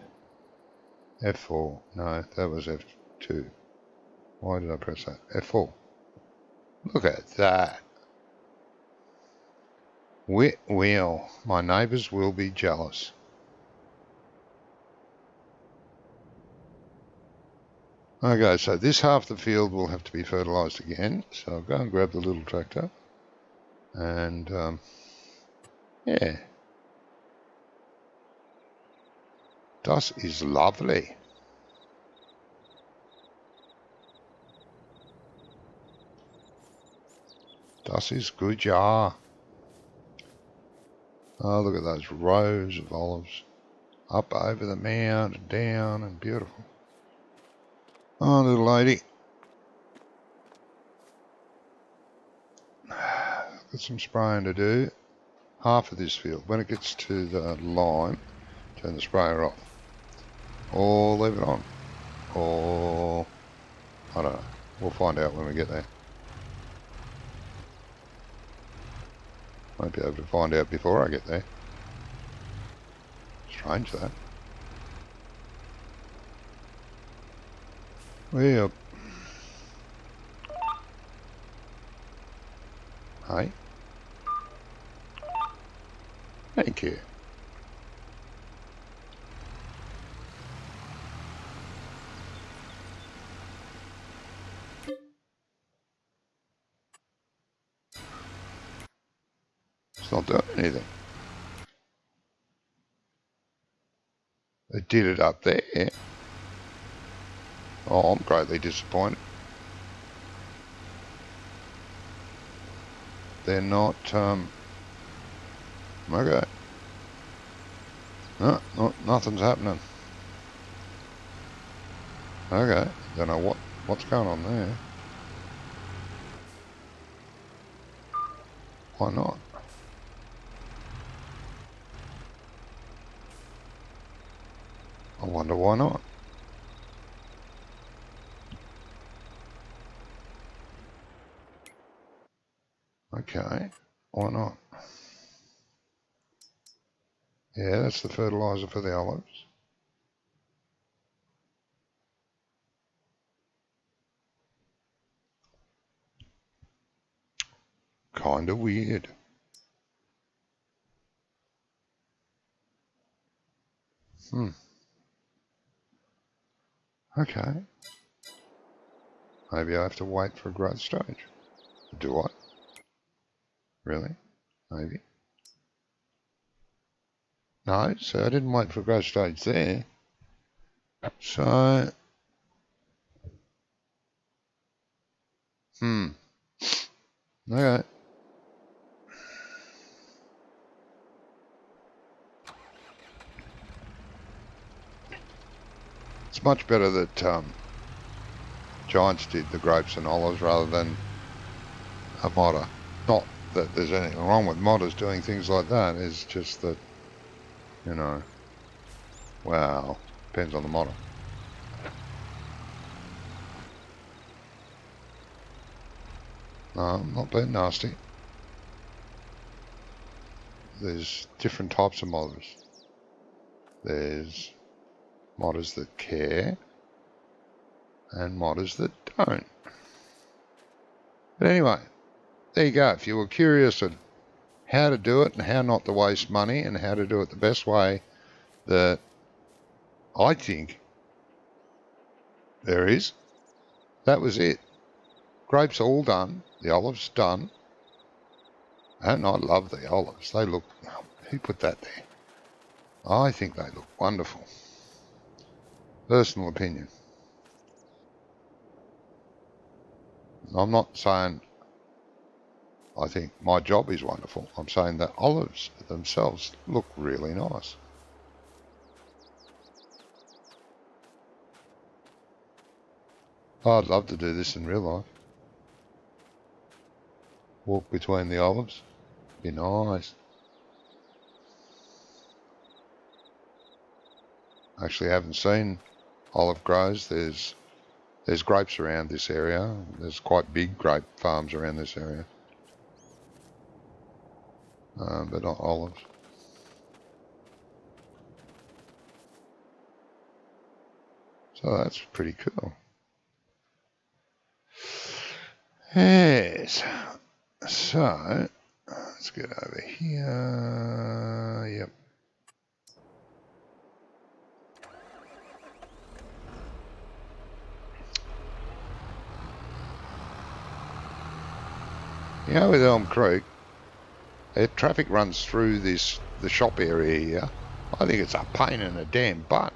S1: F4. No, that was F2. Why did I press that? F4. Look at that. Well, my neighbours will be jealous. Okay, so this half the field will have to be fertilised again. So I'll go and grab the little tractor. And, yeah. Das is lovely. Das is good, ja. Oh, look at those rows of olives. Up over the mount, down, and beautiful. Oh, little lady. Got some spraying to do. Half of this field. When it gets to the line, turn the sprayer off. Or leave it on. Or, I don't know. We'll find out when we get there. Won't be able to find out before I get there. Strange that. Well, hey. Thank you. It's not doing anything. It did it up there. Oh, I'm greatly disappointed. They're not, okay. No, nothing's happening. Okay, don't know what's going on there. Why not? I wonder why not. Okay, why not? Yeah, that's the fertiliser for the olives. Kinda weird. Okay. Maybe I have to wait for a growth stage. Do I? Really? Maybe. No, so I didn't wait for a growth stage there. So, okay. It's much better that Giants did the grapes and olives rather than a modder. Not that there's anything wrong with modders doing things like that. It's just that, you know, well, depends on the modder. No, I'm not being nasty. There's different types of modders. There's modders that care and modders that don't. But anyway, there you go. If you were curious at how to do it and how not to waste money and how to do it the best way that I think there is, that was it. Grapes all done. The olives done. And I love the olives. They look... Who put that there? I think they look wonderful. Personal opinion. I'm not saying I think my job is wonderful. I'm saying that olives themselves look really nice. I'd love to do this in real life. Walk between the olives. Be nice. Actually, I haven't seen olive grows. There's grapes around this area. There's quite big grape farms around this area. But not olives. So that's pretty cool. Yes. So, let's get over here. Yep. You know, with Elm Creek, traffic runs through the shop area here. I think it's a pain in the damn butt.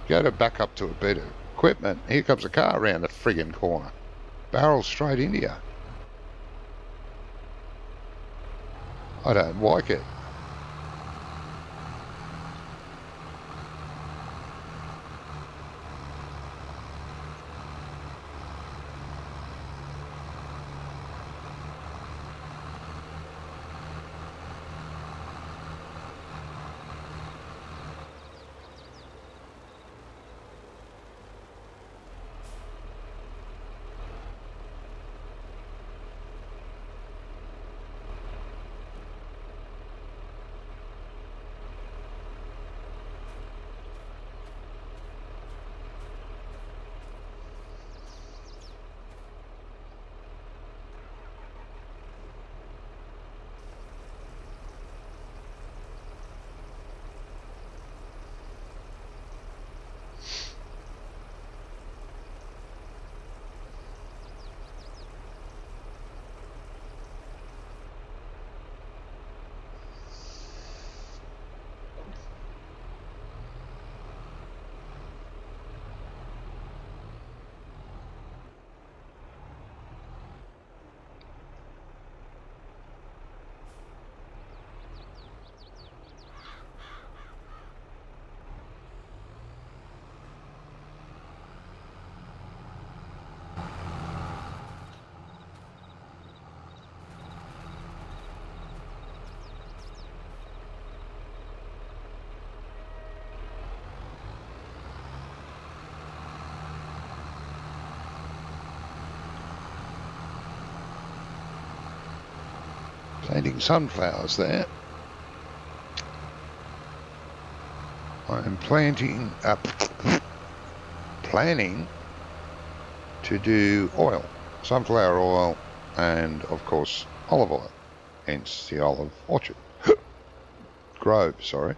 S1: Go to back up to a bit of equipment. Here comes a car around the friggin' corner. Barrels straight into you. I don't like it. Planting sunflowers there. I'm planning to do oil, sunflower oil, and of course olive oil, hence the olive orchard. Grove, sorry.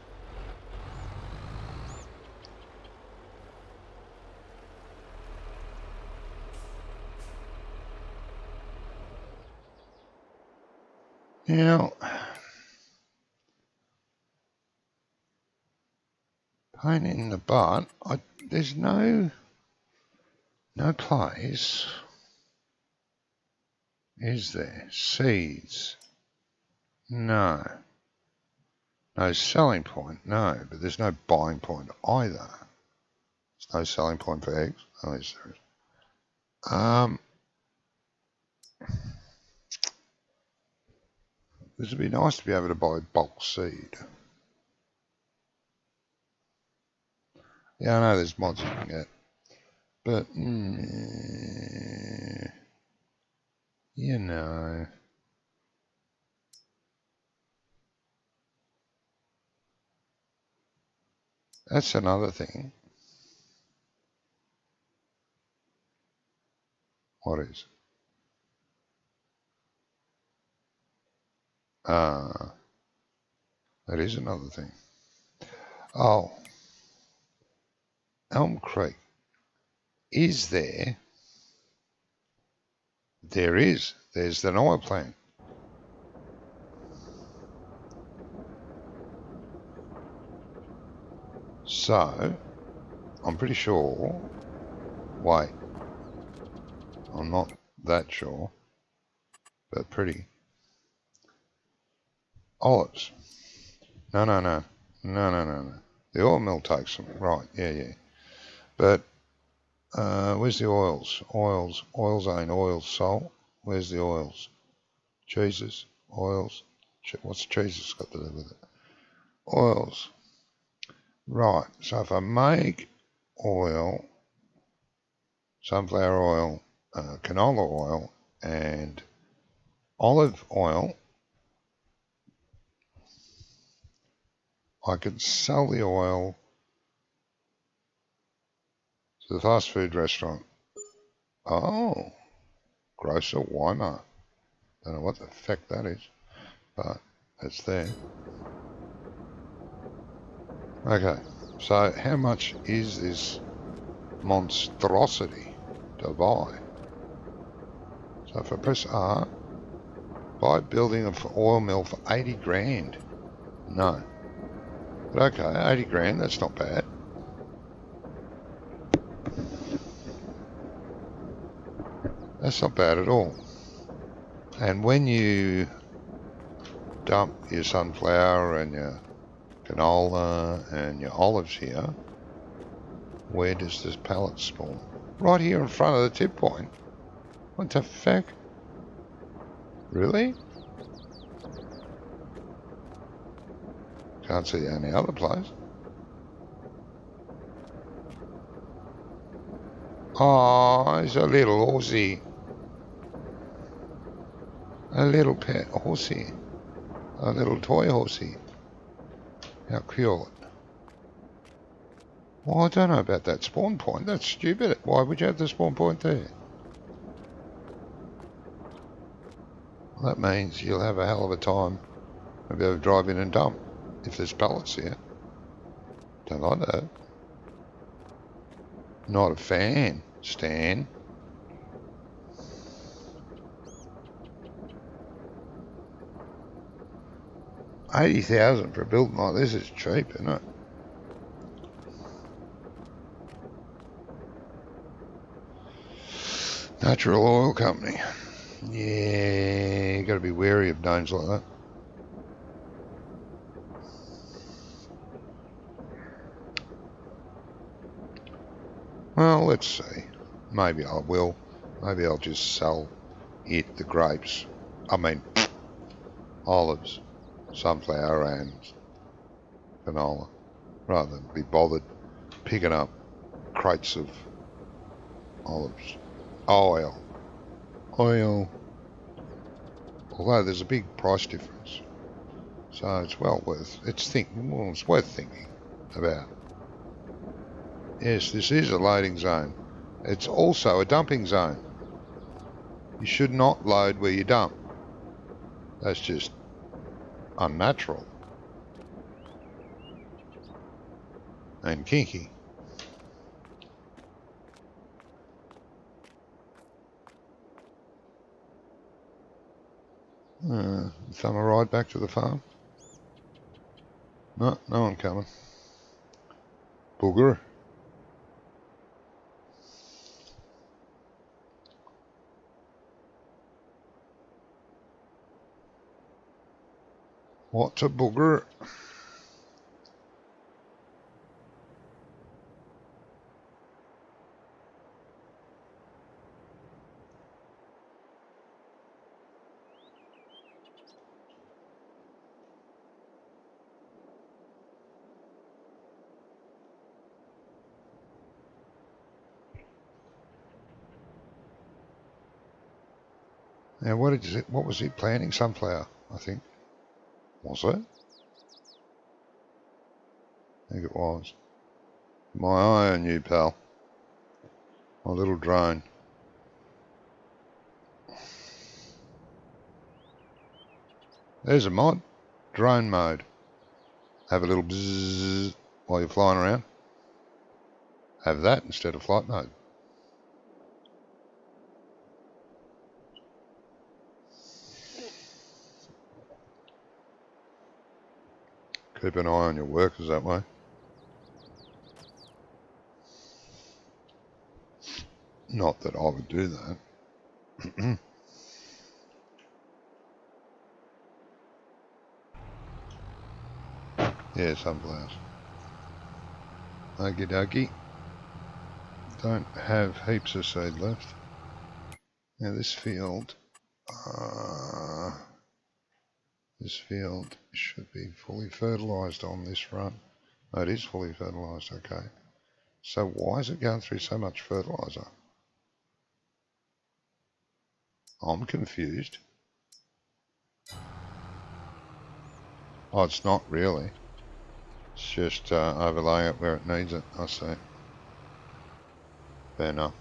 S1: Now, pain in the butt. There's no place, is there? Seeds. No. No selling point, no. But there's no buying point either. There's no selling point for eggs. Oh, yes, there is. This would be nice to be able to buy bulk seed. Yeah, I know there's mods you can get. But, you know. That's another thing. What is? That is another thing. Oh. Elm Creek. Is there? There is. There's an oil plant. So, I'm pretty sure. Wait. I'm not that sure. But pretty. Olives. No. The oil mill takes them. Right, yeah. But, where's the oils? Oils ain't oils, salt. Where's the oils? Cheeses, oils. What's cheeses got to do with it? Oils. Right, so if I make oil, sunflower oil, canola oil, and olive oil, I could sell the oil to the fast food restaurant. Oh, grocer, why not? Don't know what the heck that is, but it's there. Okay, so how much is this monstrosity to buy? So if I press R, buy building of oil mill for 80 grand. No. But okay, 80 grand, that's not bad. That's not bad at all. And when you dump your sunflower and your canola and your olives here, where does this pallet spawn? Right here in front of the tip point. What the fuck? Really? Can't see any other place. Oh, it's a little horsey. A little pet horsey. A little toy horsey. How cute. Well, I don't know about that spawn point. That's stupid. Why would you have the spawn point there? Well, that means you'll have a hell of a time to be able to drive in and dump if there's pallets here. Don't like that. Not a fan, Stan. $80,000 for a building like this is cheap, isn't it? Natural oil company. Yeah, you got to be wary of names like that. Well, let's see. Maybe I will. Maybe I'll just sell it, the grapes. I mean, olives, sunflower and canola, rather than be bothered picking up crates of olives. Oil. Although there's a big price difference. So it's it's worth thinking about. Yes, this is a loading zone. It's also a dumping zone. You should not load where you dump. That's just unnatural. And kinky. Thumb a ride back to the farm. No one coming. Booger. What's a booger? Now, what was he planting? Sunflower, I think. Was it? I think it was. My eye on you, pal. My little drone. There's a mod. Drone mode. Have a little bzzz while you're flying around. Have that instead of flight mode. Keep an eye on your workers that way. Not that I would do that. Yeah, sunflowers. Okie dokie. Don't have heaps of seed left. Now this field should be fully fertilised on this run. Oh, it is fully fertilised, okay. So why is it going through so much fertiliser? I'm confused. Oh, it's not really. It's just overlaying it where it needs it, I see. Fair enough.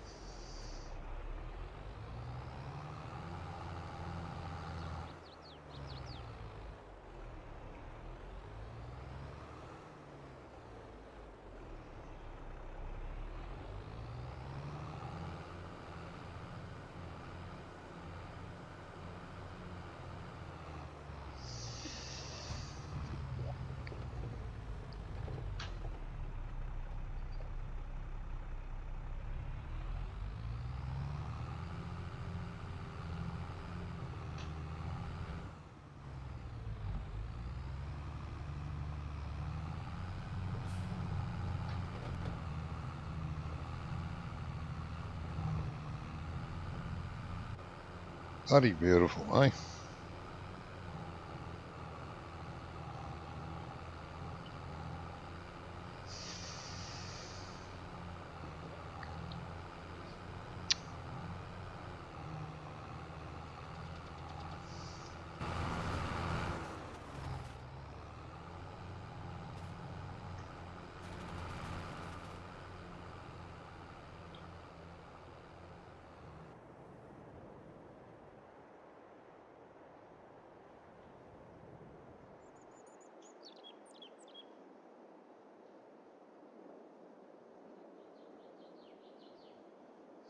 S1: Bloody beautiful, eh?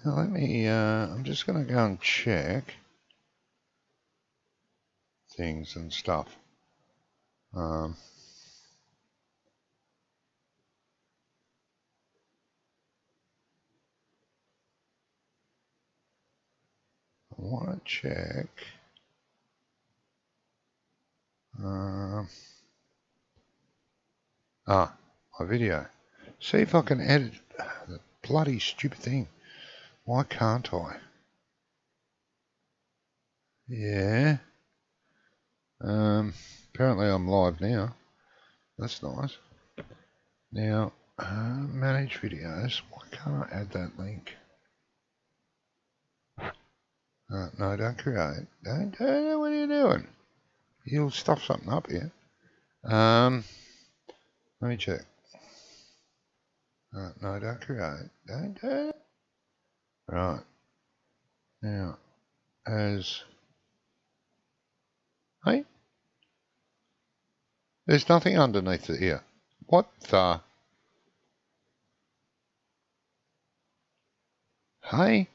S1: Now let me, I'm just going to go and check things and stuff. I want to check my video. See if I can edit the bloody stupid thing. Why can't I? Yeah. Apparently I'm live now. That's nice. Now, manage videos. Why can't I add that link? No, don't create. Don't, what are you doing? You'll stuff something up here. Let me check. No, don't create. Don't. Right. Now, hey? There's nothing underneath it here. What the? Hey?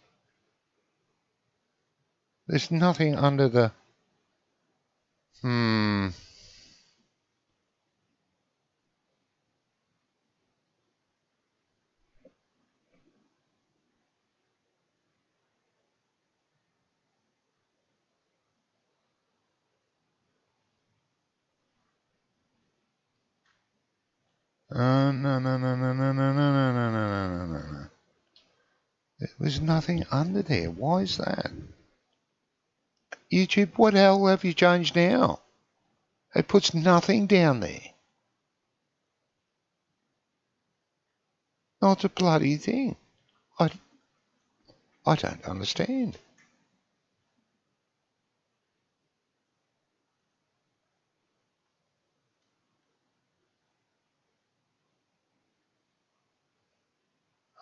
S1: There's nothing under the... Hmm. No, no, no, no, no, no, no, no, no, no, no, no. There was nothing under there. Why is that? YouTube, what the hell have you changed now? It puts nothing down there. Not a bloody thing. I don't understand.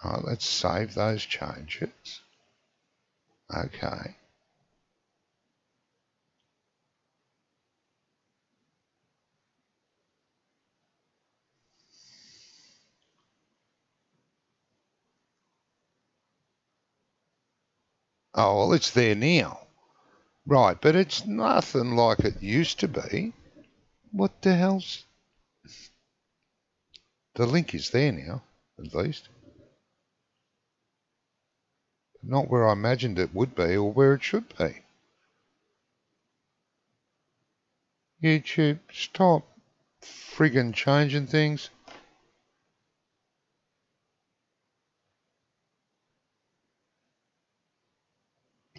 S1: Right, let's save those changes. Okay. Oh, well, it's there now. Right, but it's nothing like it used to be. What the hell's... The link is there now, at least. Not where I imagined it would be or where it should be. YouTube, stop friggin' changing things.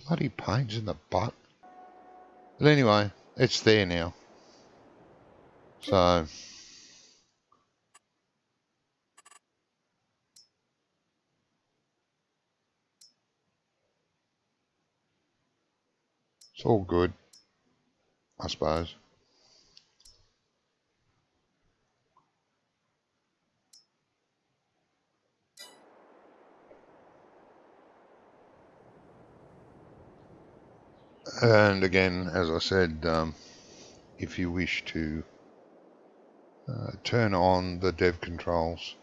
S1: Bloody pains in the butt. But anyway, it's there now. So... It's all good, I suppose. And again, as I said, if you wish to turn on the dev controls,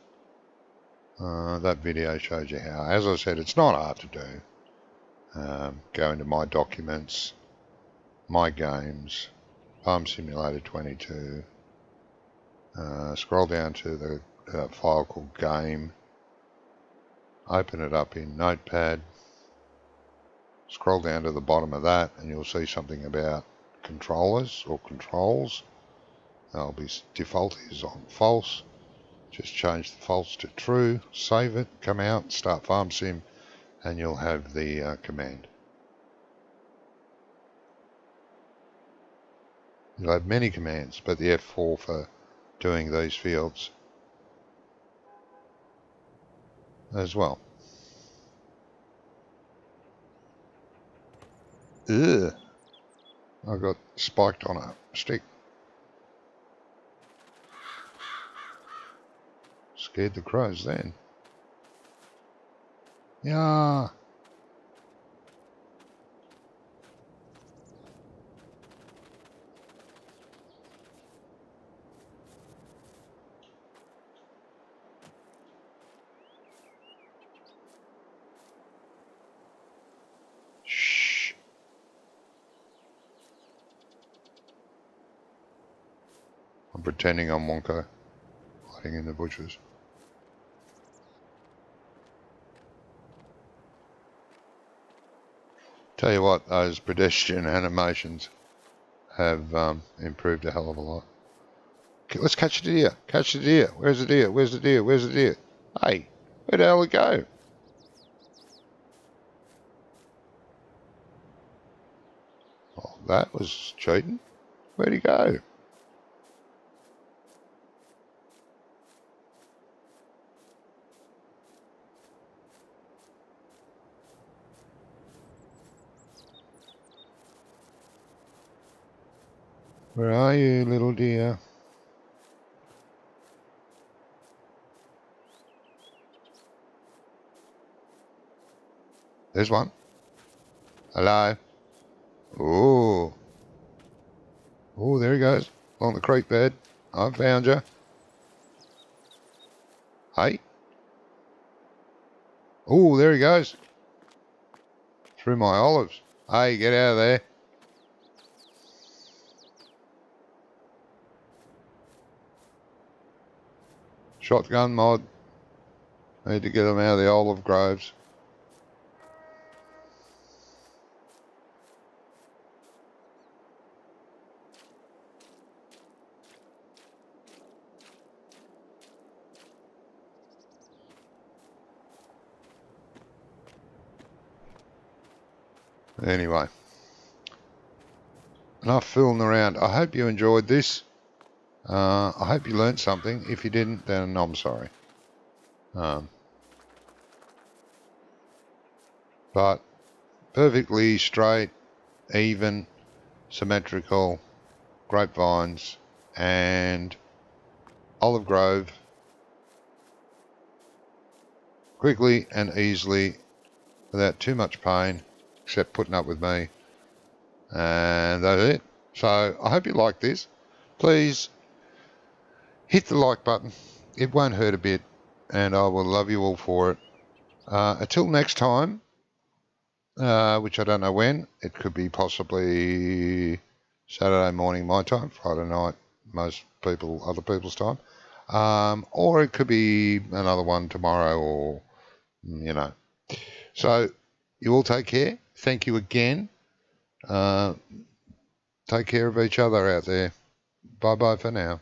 S1: that video shows you how. As I said, it's not hard to do. Go into My Documents, My Games, Farm Simulator 22, scroll down to the file called Game, open it up in Notepad, scroll down to the bottom of that and you'll see something about controllers or controls. They'll be default is on false. Just change the false to true, save it, come out, start Farm Sim, and you'll have the command. You'll have many commands, but the F4 for doing these fields as well. Ugh. I got spiked on a stick. Scared the crows then. Yeah. Shh. I'm pretending I'm Wonka, hiding in the bushes. Tell you what, those pedestrian animations have improved a hell of a lot. Okay, let's catch the deer. Catch the deer. Where's the deer? Where's the deer? Where's the deer? Hey, where the hell did it go? Oh, that was cheating. Where'd he go? Where are you, little deer? There's one. Hello. Oh. Oh, there he goes. Along the creek bed. I found you. Hey. Oh, there he goes. Through my olives. Hey, get out of there. Shotgun mod. Need to get them out of the olive groves. Anyway, enough fooling around. I hope you enjoyed this. I hope you learnt something. If you didn't, then I'm sorry. But perfectly straight, even, symmetrical grapevines and olive grove quickly and easily without too much pain, except putting up with me. And that's it. So I hope you like this. Please hit the like button. It won't hurt a bit, and I will love you all for it. Until next time, which I don't know when. It could be possibly Saturday morning my time, Friday night other people's time. Or it could be another one tomorrow, or, you know. So you all take care. Thank you again. Take care of each other out there. Bye-bye for now.